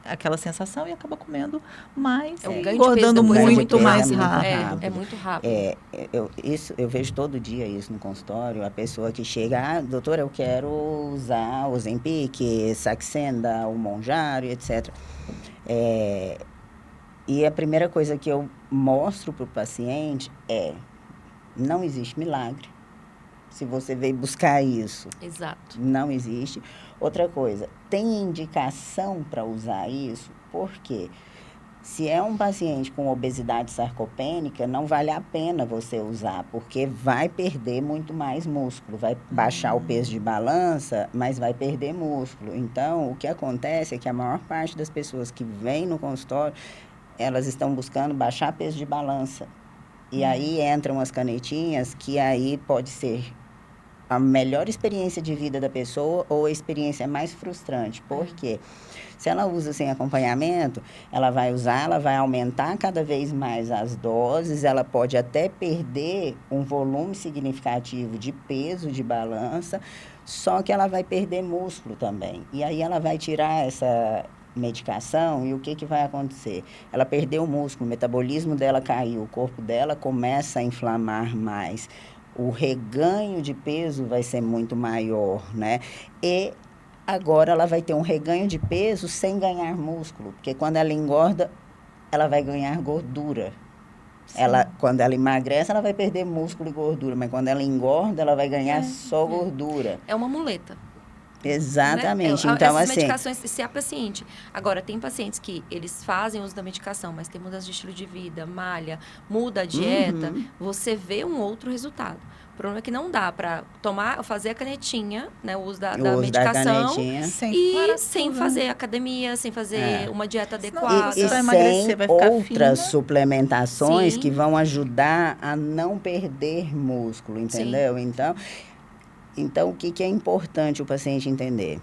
aquela sensação e acaba comendo mais, É, o e ganho de peso engordando depois é muito muito mais rápido. rápido. É muito rápido. Eu vejo todo dia isso no consultório, a pessoa que chega, doutora, eu quero usar o Ozempic, Saxenda, o Monjaro, etc. E a primeira coisa que eu mostro para o paciente não existe milagre. Se você veio buscar isso, Exato. não existe. Outra coisa, tem indicação para usar isso? Por quê? Se é um paciente com obesidade sarcopênica, não vale a pena você usar, porque vai perder muito mais músculo. Vai baixar o peso de balança, mas vai perder músculo. Então, o que acontece é que a maior parte das pessoas que vêm no consultório, elas estão buscando baixar peso de balança. E aí entram as canetinhas, que aí pode ser a melhor experiência de vida da pessoa ou a experiência mais frustrante. Por quê? Se ela usa sem acompanhamento, ela vai usar, ela vai aumentar cada vez mais as doses, ela pode até perder um volume significativo de peso de balança, só que ela vai perder músculo também. E aí ela vai tirar essa medicação e o que vai acontecer? Ela perdeu o músculo, o metabolismo dela caiu, o corpo dela começa a inflamar mais. O reganho de peso vai ser muito maior, né? E agora ela vai ter um reganho de peso sem ganhar músculo, porque quando ela engorda, ela vai ganhar gordura. Quando ela emagrece, ela vai perder músculo e gordura, mas quando ela engorda, ela vai ganhar só gordura. É uma muleta. Exatamente. Né? Então, essas assim, medicações, se a paciente... Agora, tem pacientes que eles fazem uso da medicação, mas tem mudança de estilo de vida, malha, muda a dieta, você vê um outro resultado. O problema é que não dá para fazer a canetinha, né, o uso da medicação, sem fazer academia, sem fazer uma dieta adequada. E vai emagrecer, sem vai ficar outras fina. suplementações Sim. que vão ajudar a não perder músculo, entendeu? Então, o que é importante o paciente entender?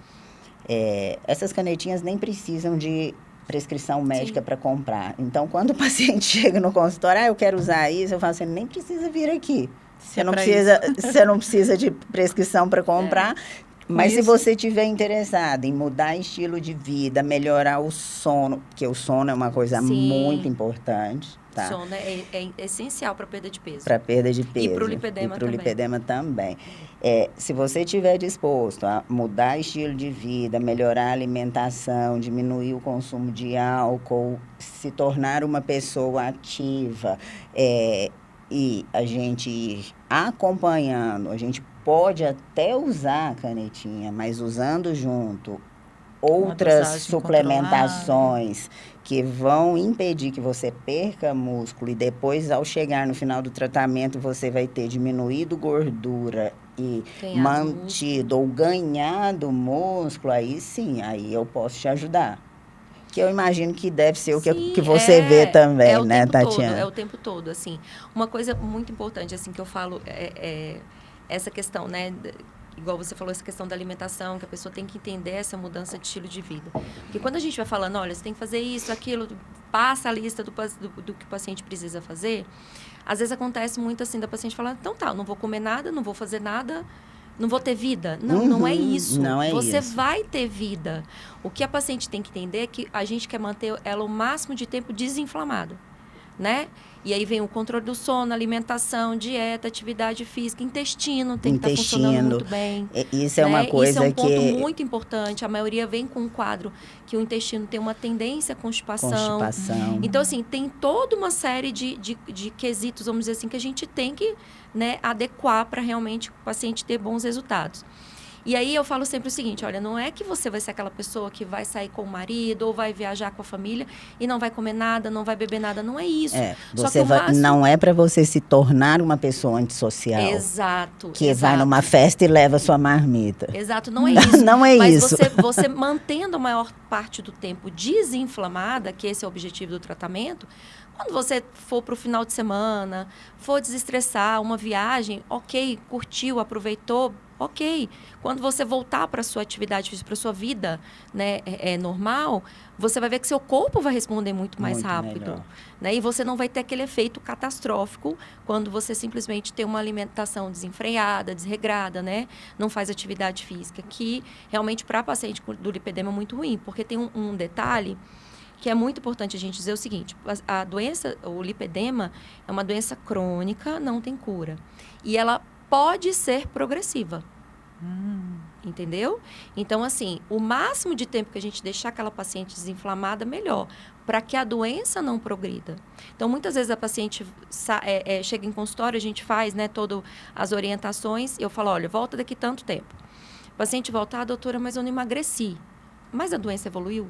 Essas canetinhas nem precisam de prescrição médica para comprar. Então, quando o paciente chega no consultório, eu quero usar isso, eu falo assim, nem precisa vir aqui. Você não precisa de prescrição para comprar. Mas se você estiver interessado em mudar estilo de vida, melhorar o sono, porque o sono é uma coisa muito importante. Tá? Sono é essencial para perda de peso. Para perda de peso. E para o lipedema também. Se você estiver disposto a mudar estilo de vida, melhorar a alimentação, diminuir o consumo de álcool, se tornar uma pessoa ativa, e a gente ir acompanhando, a gente pode até usar a canetinha, mas usando junto outras suplementações que vão impedir que você perca músculo e depois, ao chegar no final do tratamento, você vai ter diminuído gordura e mantido ou ganhado músculo, aí sim, aí eu posso te ajudar. Que eu imagino que deve ser o que você vê também, né, Tatiana? É o tempo todo, assim. Uma coisa muito importante, assim, que eu falo essa questão, né, igual você falou, essa questão da alimentação, que a pessoa tem que entender essa mudança de estilo de vida. Porque quando a gente vai falando, olha, você tem que fazer isso, aquilo, passa a lista do que o paciente precisa fazer, às vezes acontece muito assim, da paciente falar, então tá, não vou comer nada, não vou fazer nada, não vou ter vida. Não, não é isso. Você vai ter vida. O que a paciente tem que entender é que a gente quer manter ela o máximo de tempo desinflamada, né? E aí vem o controle do sono, alimentação, dieta, atividade física, intestino tem que estar funcionando muito bem. Isso é uma coisa que... Isso é um ponto muito importante. A maioria vem com um quadro que o intestino tem uma tendência à constipação. Então, assim, tem toda uma série de quesitos, vamos dizer assim, que a gente tem que, né, adequar para realmente o paciente ter bons resultados. E aí eu falo sempre o seguinte, olha, não é que você vai ser aquela pessoa que vai sair com o marido ou vai viajar com a família e não vai comer nada, não vai beber nada, não é isso. Não é para você se tornar uma pessoa antissocial. Exato. Que vai numa festa e leva sua marmita. Exato, não é isso. Não é mas isso. Mas você mantendo a maior parte do tempo desinflamada, que esse é o objetivo do tratamento, quando você for para o final de semana, for desestressar, uma viagem, ok, curtiu, aproveitou, ok. Quando você voltar para a sua atividade física, para a sua vida, né, normal, você vai ver que seu corpo vai responder muito mais rápido. Né? E você não vai ter aquele efeito catastrófico quando você simplesmente tem uma alimentação desenfreada, desregrada, né? Não faz atividade física, que realmente para paciente do lipedema é muito ruim, porque tem um detalhe que é muito importante a gente dizer o seguinte, a doença, o lipedema, é uma doença crônica, não tem cura. E ela pode ser progressiva. Entendeu? Então, assim, o máximo de tempo que a gente deixar aquela paciente desinflamada, melhor, para que a doença não progrida. Então, muitas vezes a paciente chega em consultório, a gente faz, né, todas as orientações, eu falo, olha, volta daqui tanto tempo. O paciente volta, doutora, mas eu não emagreci. Mas a doença evoluiu?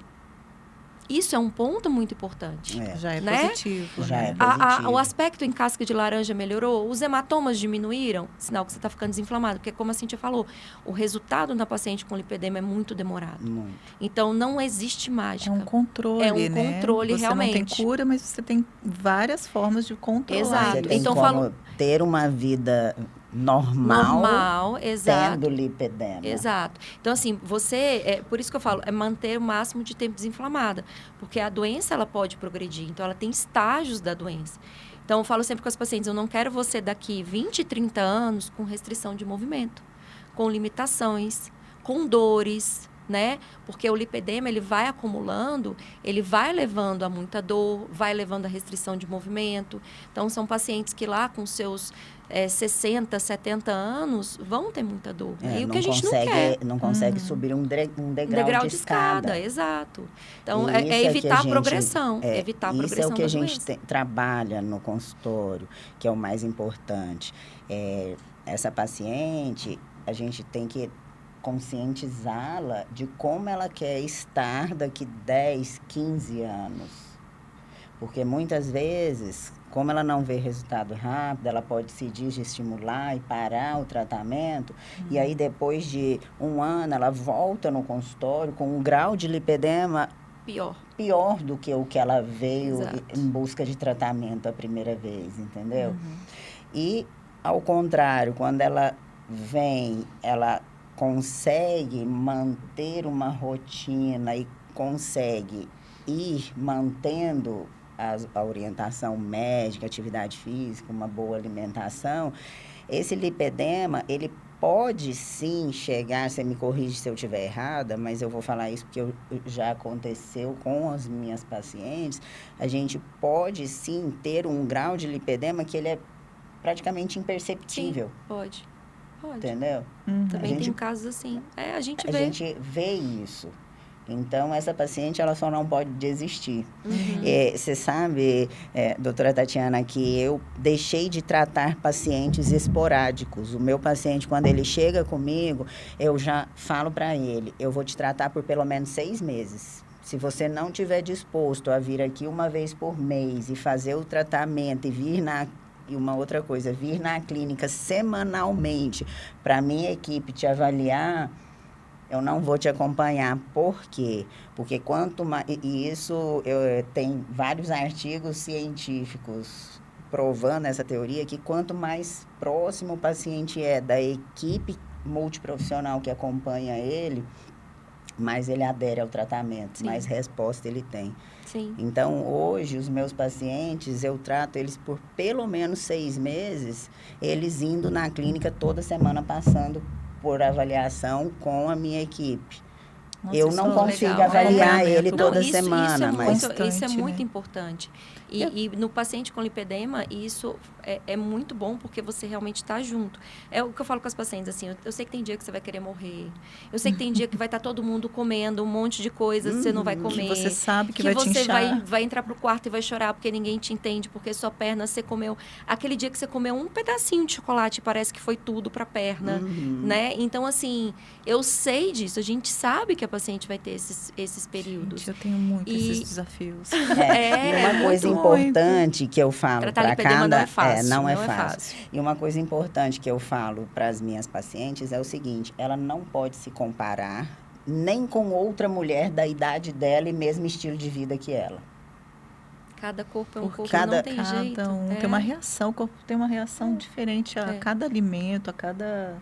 Isso é um ponto muito importante. Já é né? positivo. Já né? é positivo. O aspecto em casca de laranja melhorou, os hematomas diminuíram, sinal que você está ficando desinflamado. Porque, como a Cíntia falou, o resultado na paciente com lipedema é muito demorado. Muito. Então, não existe mágica. É um controle, É um controle, você realmente. Você não tem cura, mas você tem várias formas de controlar. Exato. Você tem Então, como ter uma vida normal, exato. tendo lipedema. Exato. Então, assim, por isso que eu falo, é manter o máximo de tempo desinflamada. Porque a doença, ela pode progredir. Então, ela tem estágios da doença. Então, eu falo sempre com as pacientes, eu não quero você daqui 20, 30 anos com restrição de movimento, com limitações, com dores, né? Porque o lipedema, ele vai acumulando, ele vai levando a muita dor, vai levando a restrição de movimento. Então, são pacientes que lá com seus 60, 70 anos vão ter muita dor. E o que a gente não quer. Não consegue subir um degrau de escada. Exato. Então, E é isso evitar que a progressão. Evitar a progressão isso é o que da a gente doença. trabalha no consultório, que é o mais importante. Essa paciente, a gente tem que conscientizá-la de como ela quer estar daqui 10, 15 anos. Porque muitas vezes, como ela não vê resultado rápido, ela pode se desestimular e parar o tratamento. E aí, depois de um ano, ela volta no consultório com um grau de lipedema pior do que o que ela veio em busca de tratamento a primeira vez, entendeu? E, ao contrário, quando ela vem, ela consegue manter uma rotina e consegue ir mantendo a orientação médica, atividade física, uma boa alimentação, esse lipedema, ele pode sim chegar, você me corrige se eu estiver errada, mas eu vou falar isso porque já aconteceu com as minhas pacientes, a gente pode sim ter um grau de lipedema que ele é praticamente imperceptível. Sim, pode. Entendeu? Também tem casos assim. A gente vê. A gente vê isso. Então, essa paciente, ela só não pode desistir. Você sabe, doutora Tatiana, que eu deixei de tratar pacientes esporádicos. O meu paciente, quando ele chega comigo, eu já falo para ele, eu vou te tratar por pelo menos 6 meses. Se você não estiver disposto a vir aqui uma vez por mês e fazer o tratamento e uma outra coisa, vir na clínica semanalmente para a minha equipe te avaliar, eu não vou te acompanhar. Por quê? Porque quanto mais... E isso, tem vários artigos científicos provando essa teoria, que quanto mais próximo o paciente é da equipe multiprofissional que acompanha ele, mais ele adere ao tratamento, Sim. mais resposta ele tem. Sim. Então, hoje, os meus pacientes, eu trato eles por pelo menos 6 meses, eles indo na clínica toda semana, passando por avaliação com a minha equipe. Nossa, eu não consigo legal. avaliar ele toda isso semana, é mas... isso é Constante, muito né? importante. E no paciente com lipedema, isso é muito bom, porque você realmente está junto. É o que eu falo com as pacientes, assim, eu sei que tem dia que você vai querer morrer. Eu sei que tem dia que vai estar todo mundo comendo um monte de coisa, você não vai comer. Que você sabe que vai te você inchar. vai entrar pro quarto e vai chorar porque ninguém te entende, porque sua perna, você comeu... Aquele dia que você comeu um pedacinho de chocolate, parece que foi tudo pra perna, né? Então, assim, eu sei disso. A gente sabe que a paciente vai ter esses períodos. Gente, eu tenho muito esses desafios. E uma coisa importante que eu falo tratar para lipedema cada... não é fácil. não é fácil. E uma coisa importante que eu falo para as minhas pacientes é o seguinte, ela não pode se comparar nem com outra mulher da idade dela e mesmo estilo de vida que ela. Cada corpo é um corpo, cada- não tem jeito. Cada um tem uma reação, o corpo tem uma reação diferente a cada alimento, a cada...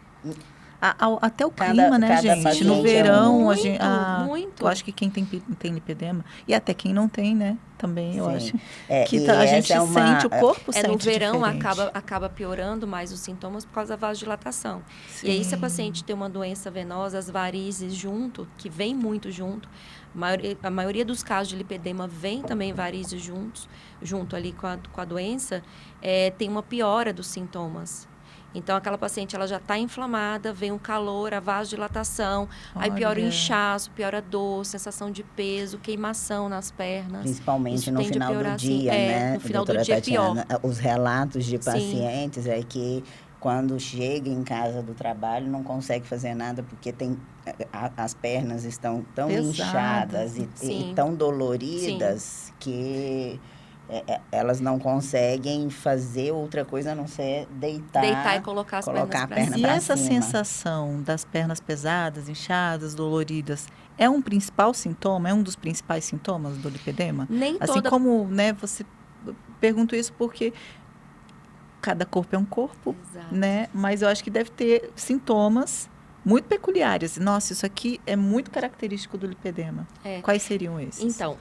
até o clima, né, cada gente? paciente No é verão, muito. eu acho que quem tem lipedema, e até quem não tem, né, também, eu Sim. acho, que E a gente essa é uma- sente, o corpo sente No verão diferente. acaba piorando mais os sintomas por causa da vasodilatação. E aí, se a paciente tem uma doença venosa, as varizes junto, que vem muito junto, a maioria dos casos de lipedema vem também varizes junto ali com a doença, tem uma piora dos sintomas. Então, aquela paciente, ela já está inflamada, vem um calor, a vasodilatação, aí piora o Olha. inchaço, piora a dor, sensação de peso, queimação nas pernas. Principalmente Isso no tende a final do piorar, dia, assim, né, no final do doutora dia é pior. Tatiana? Os relatos de Sim. pacientes é que quando chega em casa do trabalho não consegue fazer nada porque as pernas estão tão Pesadas. inchadas e Sim. tão doloridas que elas não conseguem fazer outra coisa a não ser deitar E colocar as colocar pernas a perna E pra essa cima. sensação das pernas pesadas, inchadas, doloridas, é um principal sintoma? É um dos principais sintomas do lipedema? Nem Assim toda... como, né, você... Pergunto isso porque cada corpo é um corpo, Exato. né? Mas eu acho que deve ter sintomas muito peculiares. Nossa, isso aqui é muito característico do lipedema. Quais seriam esses? Então,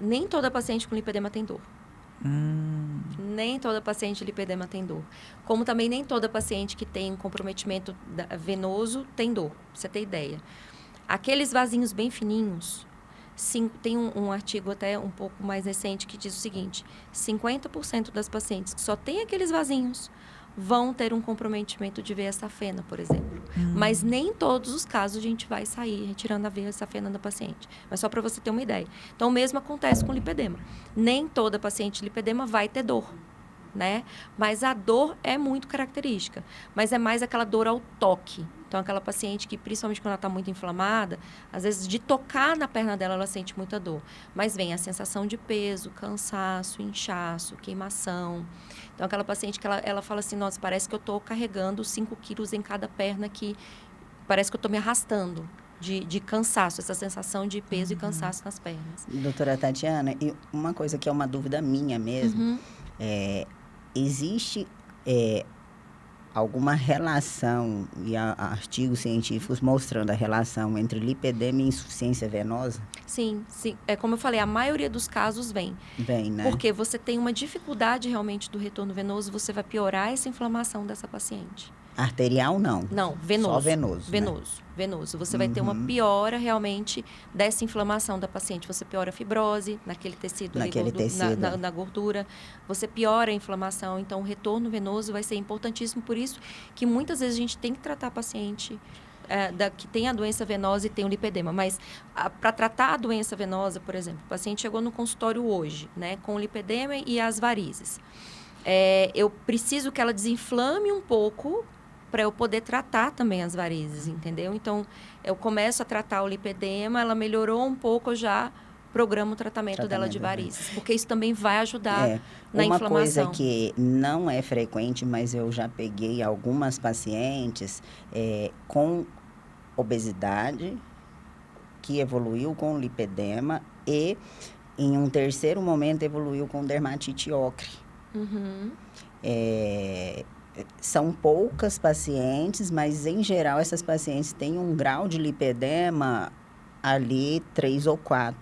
nem toda paciente com lipedema tem dor. Nem toda paciente de lipedema tem dor. Como também nem toda paciente que tem um comprometimento venoso tem dor, pra você ter ideia. Aqueles vasinhos bem fininhos, tem um artigo até um pouco mais recente que diz o seguinte: 50% das pacientes que só têm aqueles vasinhos vão ter um comprometimento de veia safena, por exemplo. Mas nem em todos os casos a gente vai sair retirando a veia safena da paciente. Mas só para você ter uma ideia. Então, o mesmo acontece com lipedema. Nem toda paciente de lipedema vai ter dor, né? Mas a dor é muito característica. Mas é mais aquela dor ao toque. Então, aquela paciente que, principalmente quando ela está muito inflamada, às vezes de tocar na perna dela, ela sente muita dor. Mas vem a sensação de peso, cansaço, inchaço, queimação. Então, aquela paciente que ela fala assim, nossa, parece que eu estou carregando 5 quilos em cada perna aqui. Parece que eu estou me arrastando de cansaço, essa sensação de peso e cansaço nas pernas. Doutora Tatiana, e uma coisa que é uma dúvida minha mesmo, existe alguma relação, e há artigos científicos mostrando a relação entre lipedema e insuficiência venosa? Sim. É como eu falei, a maioria dos casos vem. Vem, né? Porque você tem uma dificuldade realmente do retorno venoso, você vai piorar essa inflamação dessa paciente. Arterial, não? Não, venoso. Só venoso, né? Venoso. Você vai ter uma piora realmente dessa inflamação da paciente. Você piora a fibrose naquele tecido, na gordura. Você piora a inflamação. Então, o retorno venoso vai ser importantíssimo. Por isso que muitas vezes a gente tem que tratar a paciente que tem a doença venosa e tem o lipedema. Mas para tratar a doença venosa, por exemplo, o paciente chegou no consultório hoje, né, com o lipedema e as varizes. Eu preciso que ela desinflame um pouco para eu poder tratar também as varizes, entendeu? Então, eu começo a tratar o lipedema, ela melhorou um pouco, eu já programo o tratamento dela de varizes, porque isso também vai ajudar na inflamação. Uma coisa que não é frequente, mas eu já peguei algumas pacientes com obesidade, que evoluiu com lipedema e, em um terceiro momento, evoluiu com dermatite ocre. São poucas pacientes, mas, em geral, essas pacientes têm um grau de lipedema ali 3 ou 4.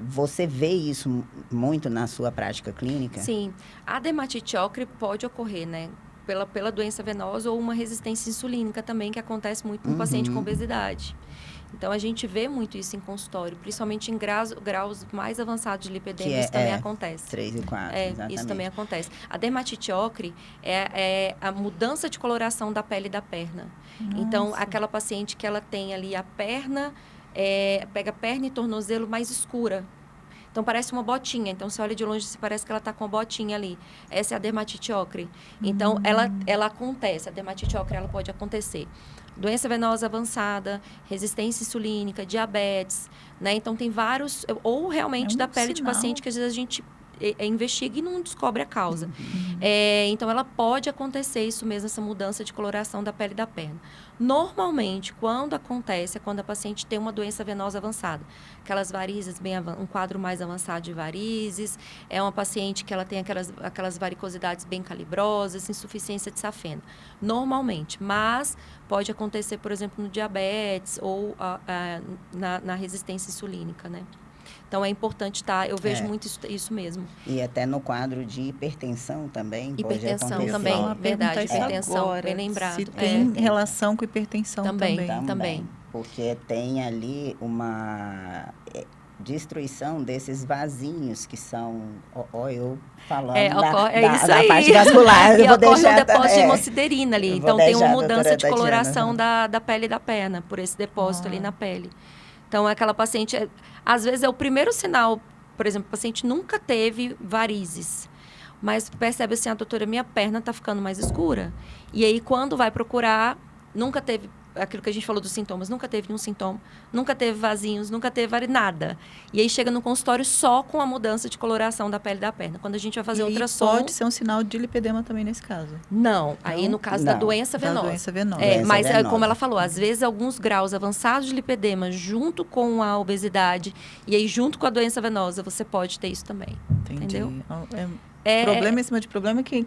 Você vê isso muito na sua prática clínica? Sim. A dermatite ocre pode ocorrer, né? Pela doença venosa ou uma resistência insulínica também, que acontece muito no paciente com obesidade. Então, a gente vê muito isso em consultório, principalmente em graus mais avançados de lipedema, isso também acontece. 3 e 4, exatamente. Isso também acontece. A dermatite ocre é a mudança de coloração da pele da perna. Nossa. Então, aquela paciente que ela tem ali a perna, pega a perna e tornozelo mais escura. Então, parece uma botinha. Então, você olha de longe, parece que ela está com uma botinha ali. Essa é a dermatite ocre. Então, ela acontece. A dermatite ocre, ela pode acontecer. Doença venosa avançada, resistência insulínica, diabetes, né? Então, tem vários... Ou realmente da pele de paciente que, às vezes, a gente investiga e não descobre a causa. Então, ela pode acontecer isso mesmo, essa mudança de coloração da pele da perna. Normalmente, quando acontece, é quando a paciente tem uma doença venosa avançada. Aquelas varizes, um quadro mais avançado de varizes, é uma paciente que ela tem aquelas varicosidades bem calibrosas, insuficiência de safena. Normalmente, mas pode acontecer, por exemplo, no diabetes ou na resistência insulínica, né? Então, é importante eu vejo muito isso mesmo. E até no quadro de hipertensão também pode acontecer. Hipertensão também, verdade, hipertensão, agora, bem lembrado. Se tem relação com hipertensão também. Porque tem ali uma destruição desses vasinhos que são... eu falando da parte vascular. E ocorre um depósito de hemociderina ali. Então, tem uma mudança de coloração da pele da perna, por esse depósito ali na pele. Então, aquela paciente, às vezes é o primeiro sinal, por exemplo, o paciente nunca teve varizes, mas percebe assim, doutora, minha perna está ficando mais escura. E aí, quando vai procurar, nunca teve aquilo que a gente falou dos sintomas, nunca teve nenhum sintoma, nunca teve vasinhos, nunca teve nada. E aí chega no consultório só com a mudança de coloração da pele da perna. Quando a gente vai fazer ultrassom... pode ser um sinal de lipedema também nesse caso? Não, aí no caso da doença venosa. Da doença venosa. Mas como ela falou, às vezes alguns graus avançados de lipedema junto com a obesidade e aí junto com a doença venosa, você pode ter isso também. Entendi. Entendeu? Problema em cima de problema que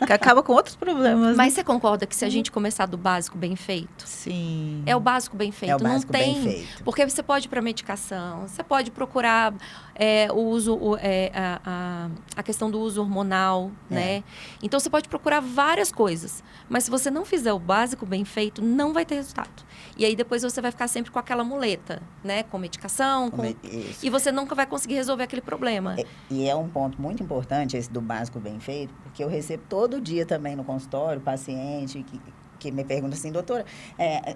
acaba com outros problemas. Mas você concorda que se a gente começar do básico bem feito? Sim. É o básico bem feito. É o básico não tem, bem feito. Porque você pode ir para medicação, você pode procurar a questão do uso hormonal, né? Então, você pode procurar várias coisas. Mas se você não fizer o básico bem feito, não vai ter resultado. E aí, depois, você vai ficar sempre com aquela muleta, né? Com medicação, Isso. e você nunca vai conseguir resolver aquele problema. E é um ponto muito importante esse do básico bem feito, porque eu recebo todo dia também no consultório paciente que me pergunta assim, doutora,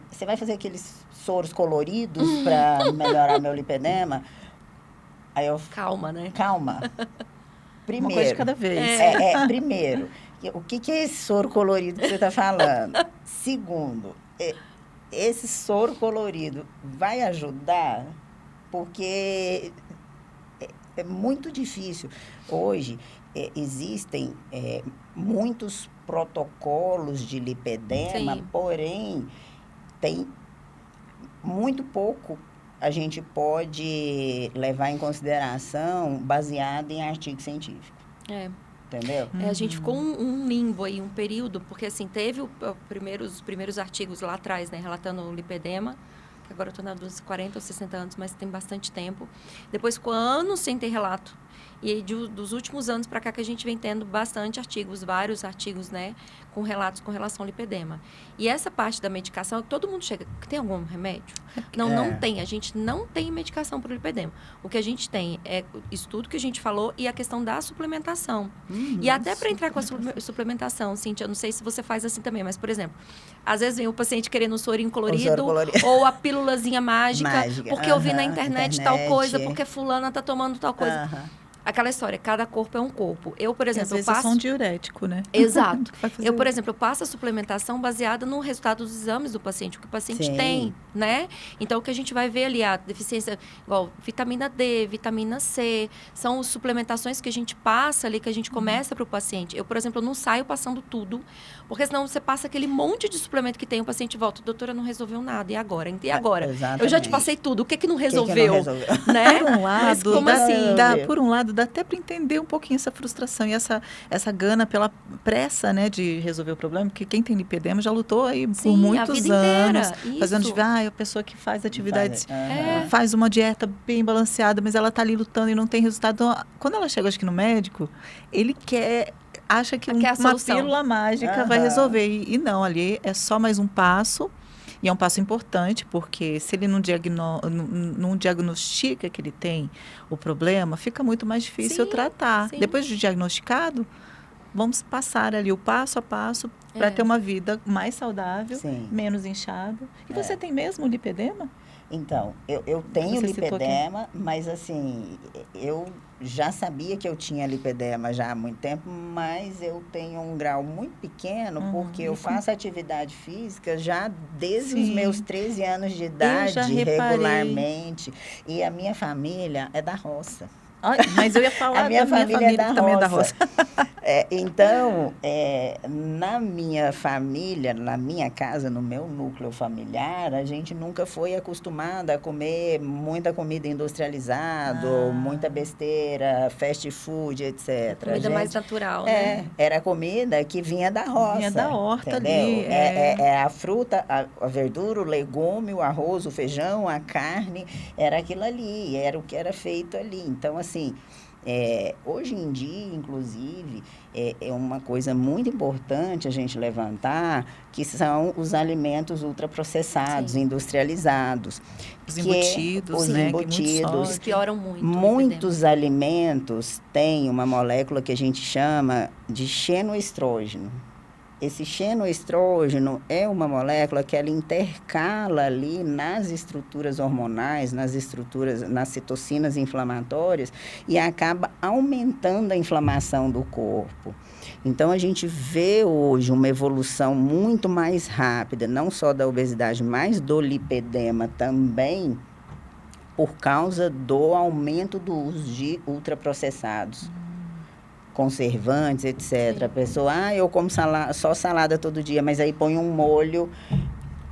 você vai fazer aqueles soros coloridos para melhorar meu lipedema? Aí eu... Calma, né? Calma. Primeiro. Uma coisa de cada vez. Primeiro, o que é esse soro colorido que você está falando? Segundo, esse soro colorido vai ajudar? Porque é muito difícil. Hoje, existem muitos protocolos de lipedema, Sim. porém, tem muito pouco a gente pode levar em consideração baseado em artigo científico. Entendeu? A gente ficou um limbo aí, um período, porque assim, teve os primeiros artigos lá atrás, né, relatando o lipedema, que agora eu estou dos 40 ou 60 anos, mas tem bastante tempo. Depois ficou anos sem ter relato. E aí, dos últimos anos para cá que a gente vem tendo bastante artigos, vários artigos, né, com relatos com relação ao lipedema. E essa parte da medicação, todo mundo chega, tem algum remédio? Não tem. A gente não tem medicação para o lipedema. O que a gente tem é o estudo que a gente falou e a questão da suplementação. E até para entrar com a suplementação, Cíntia, eu não sei se você faz assim também, mas, por exemplo, às vezes vem o paciente querendo um sorinho colorido ou a pílulazinha mágica. Porque eu vi na internet tal coisa, porque fulana tá tomando tal coisa. Aquela história, cada corpo é um corpo. Eu, por exemplo, às vezes é só um diurético, né? Exato. Eu, por exemplo, passo a suplementação baseada no resultado dos exames do paciente, o que o paciente tem, né? Então, o que a gente vai ver ali, a deficiência, igual vitamina D, vitamina C, são suplementações que a gente passa ali, que a gente começa para o paciente. Eu, por exemplo, não saio passando tudo, porque senão você passa aquele monte de suplemento que tem, o paciente volta, doutora, não resolveu nada, e agora? E agora? Eu já te passei tudo, o que não resolveu? Né? Por um lado, mas como assim? Por um lado, dá até para entender um pouquinho essa frustração e essa gana pela pressa, né, de resolver o problema, porque quem tem lipedema já lutou aí por muitos anos, fazendo a pessoa que faz atividades, faz uma dieta bem balanceada, mas ela está ali lutando e não tem resultado. Então, quando ela chega, acho que no médico, ele acha que uma pílula mágica vai resolver. E não, ali é só mais um passo. E é um passo importante, porque se ele não diagnostica que ele tem o problema, fica muito mais difícil tratar. Depois de diagnosticado, vamos passar ali o passo a passo para ter uma vida mais saudável, menos inchada. E você tem mesmo lipedema? Então, eu tenho lipedema, mas assim, eu já sabia que eu tinha lipedema já há muito tempo, mas eu tenho um grau muito pequeno, porque eu faço atividade física já desde os meus 13 anos de idade, regularmente. E a minha família é da roça. Mas eu ia falar a minha família que também é da roça. Então, na minha família, na minha casa, no meu núcleo familiar, a gente nunca foi acostumada a comer muita comida industrializada, muita besteira, fast food, etc. Comida mais natural, né? Era comida que vinha da roça. Vinha da horta, entendeu? ali. A fruta, a verdura, o legume, o arroz, o feijão, a carne, era aquilo ali, era o que era feito ali. Então, assim, hoje em dia, inclusive, é uma coisa muito importante a gente levantar, que são os alimentos ultraprocessados, industrializados. Os embutidos, né? Embutidos. Pioram muito. Muitos alimentos têm uma molécula que a gente chama de xenoestrógeno. Esse xenoestrógeno é uma molécula que ela intercala ali nas estruturas hormonais, nas citocinas inflamatórias e acaba aumentando a inflamação do corpo. Então, a gente vê hoje uma evolução muito mais rápida, não só da obesidade, mas do lipedema também, por causa do aumento do uso de ultraprocessados. Conservantes, etc. A pessoa, eu como só salada todo dia, mas aí põe um molho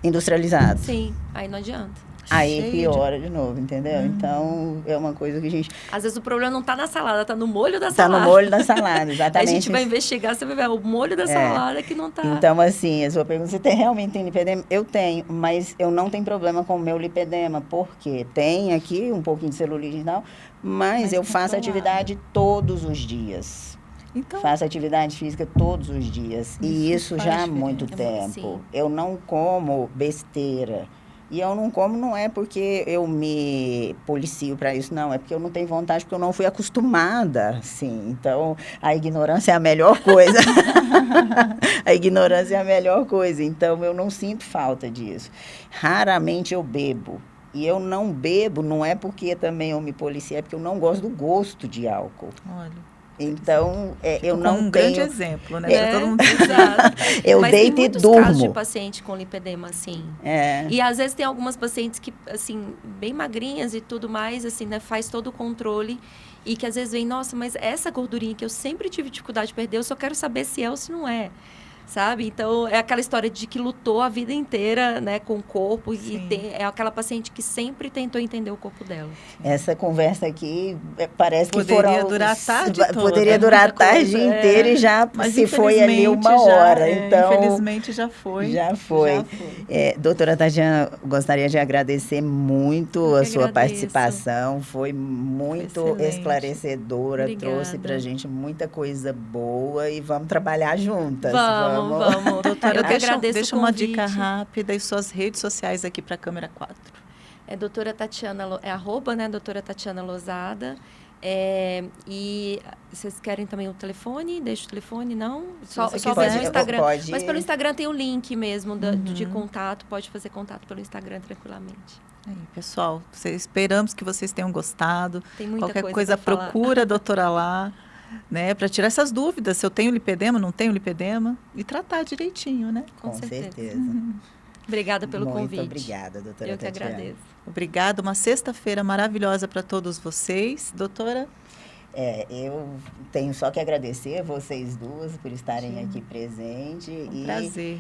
industrializado. Sim, aí não adianta. Aí Cheio piora de novo, entendeu? Então, é uma coisa que a gente... Às vezes o problema não tá na salada, tá no molho da Tá salada. no molho da salada, Aí exatamente. a gente vai investigar, você vai ver o molho da salada que não tá... Então, assim, a sua pergunta, você realmente tem lipedema? Eu tenho, mas eu não tenho problema com o meu lipedema, porque tem aqui um pouquinho de celulite e tal, mas eu faço controlado. atividade todos os dias. Então, Faço atividade física todos os dias. E Isso isso faz já há muito diferença. tempo. Sim. Eu não como besteira. E eu não como não é porque eu me policio para isso, não. É porque eu não tenho vontade, porque eu não fui acostumada, assim. Então, a ignorância é a melhor coisa. A ignorância é a melhor coisa. Então, eu não sinto falta disso. Raramente eu bebo. E eu não bebo, não é porque também eu me policio, é porque eu não gosto do gosto de álcool. olha, Então, eu como não um tenho... grande exemplo, né? É, Todo mundo... exato. Eu Mas deito tem e muitos casos de durmo. paciente com lipedema, assim. É. E às vezes tem algumas pacientes que, assim, bem magrinhas e tudo mais, assim, né, faz todo o controle e que às vezes vem, nossa, mas essa gordurinha que eu sempre tive dificuldade de perder, eu só quero saber se é ou se não é. Sabe? Então, é aquela história de que lutou a vida inteira, né, com o corpo. Sim. E é aquela paciente que sempre tentou entender o corpo dela. Essa conversa aqui parece Poderia que foram... durar a tarde toda, Poderia é durar a muita coisa, tarde inteira e já Mas se foi ali infelizmente uma já- hora. Então, infelizmente já foi. já foi. Já foi. Doutora Tatiana, gostaria de agradecer muito Eu a que sua agradeço. participação. Foi muito Excelente. esclarecedora, Obrigada. trouxe pra gente muita coisa boa e vamos trabalhar juntas. Vamos. Doutora, Eu que agradeço deixa o uma convite. dica rápida e suas redes sociais aqui para a câmera 4. É doutora Tatiana, @ né, doutora Tatiana Lozada. E vocês querem também o telefone? Deixa o telefone, não? Só você só quiser. mesmo o Instagram. Pode. Mas pelo Instagram tem o link mesmo de contato, pode fazer contato pelo Instagram tranquilamente. Aí, pessoal, esperamos que vocês tenham gostado. Tem muita Qualquer coisa pra falar. procura a doutora lá, né, para tirar essas dúvidas, se eu tenho lipedema, não tenho lipedema, e tratar direitinho, né? Com certeza. certeza. Obrigada pelo Muito convite. obrigada, doutora Eu que Tatiana. agradeço. Obrigada, uma sexta-feira maravilhosa para todos vocês. Doutora, Eu tenho só que agradecer a vocês duas por estarem aqui presentes. um prazer.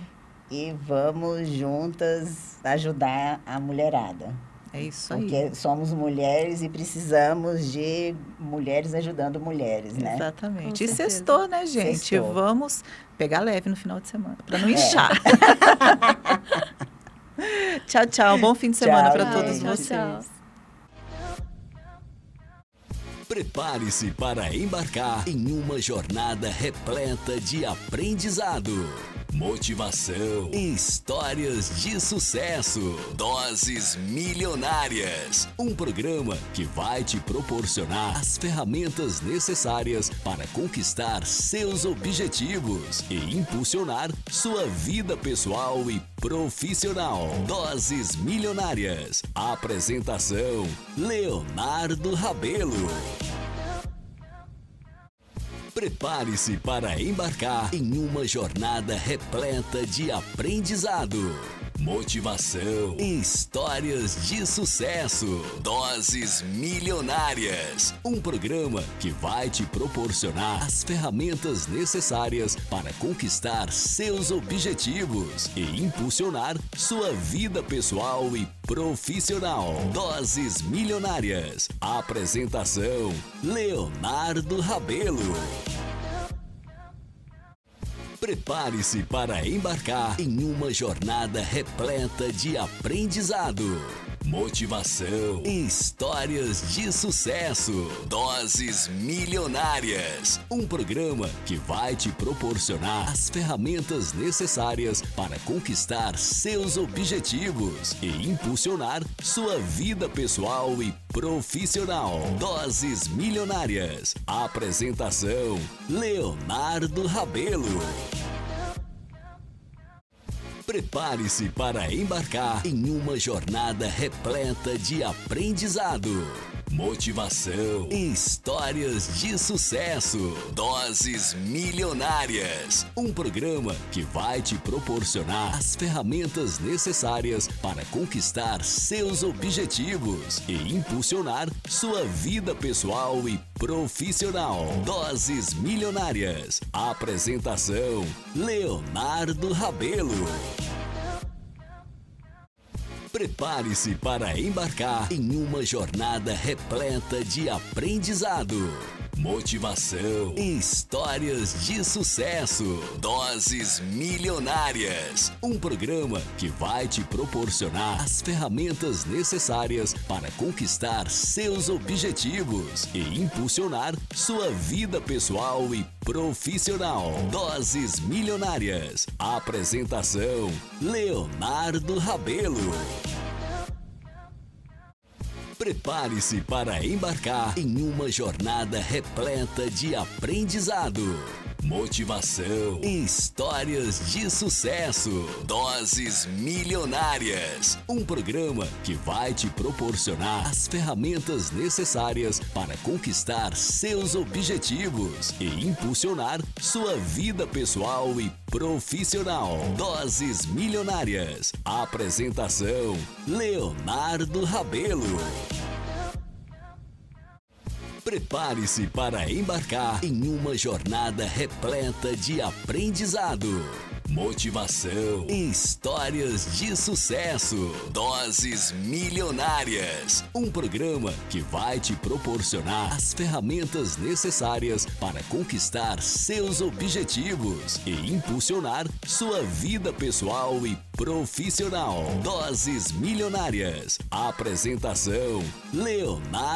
E vamos juntas ajudar a mulherada. É isso aí. Porque somos mulheres e precisamos de mulheres ajudando mulheres, né? Exatamente. Com E certeza. sextou, né, gente? Sextou. Vamos pegar leve no final de semana, para não inchar. Tchau, tchau. Bom fim de semana Tchau, para gente. todos Tchau, vocês. tchau. Prepare-se para embarcar em uma jornada repleta de aprendizado, motivação e histórias de sucesso. Doses Milionárias, um programa que vai te proporcionar as ferramentas necessárias para conquistar seus objetivos e impulsionar sua vida pessoal e profissional. Doses Milionárias. Apresentação: Leonardo Rabelo. Prepare-se para embarcar em uma jornada repleta de aprendizado, motivação e histórias de sucesso. Doses Milionárias, um programa que vai te proporcionar as ferramentas necessárias para conquistar seus objetivos e impulsionar sua vida pessoal e profissional. Doses Milionárias. Apresentação: Leonardo Rabelo. Prepare-se para embarcar em uma jornada repleta de aprendizado, motivação e histórias de sucesso. Doses Milionárias, um programa que vai te proporcionar as ferramentas necessárias para conquistar seus objetivos e impulsionar sua vida pessoal e profissional. Doses Milionárias. Apresentação: Leonardo Rabelo. Prepare-se para embarcar em uma jornada repleta de aprendizado, motivação e histórias de sucesso. Doses Milionárias, um programa que vai te proporcionar as ferramentas necessárias para conquistar seus objetivos e impulsionar sua vida pessoal e profissional. Doses Milionárias. Apresentação: Leonardo Rabelo. Prepare-se para embarcar em uma jornada repleta de aprendizado, motivação e histórias de sucesso. Doses Milionárias, um programa que vai te proporcionar as ferramentas necessárias para conquistar seus objetivos e impulsionar sua vida pessoal e profissional. Doses Milionárias. Apresentação: Leonardo Rabelo. Prepare-se para embarcar em uma jornada repleta de aprendizado, motivação e histórias de sucesso. Doses Milionárias, um programa que vai te proporcionar as ferramentas necessárias para conquistar seus objetivos e impulsionar sua vida pessoal e profissional. Doses Milionárias. Apresentação: Leonardo Rabelo. Prepare-se para embarcar em uma jornada repleta de aprendizado, motivação e histórias de sucesso. Doses Milionárias, um programa que vai te proporcionar as ferramentas necessárias para conquistar seus objetivos e impulsionar sua vida pessoal e profissional. Doses Milionárias. Apresentação: Leonardo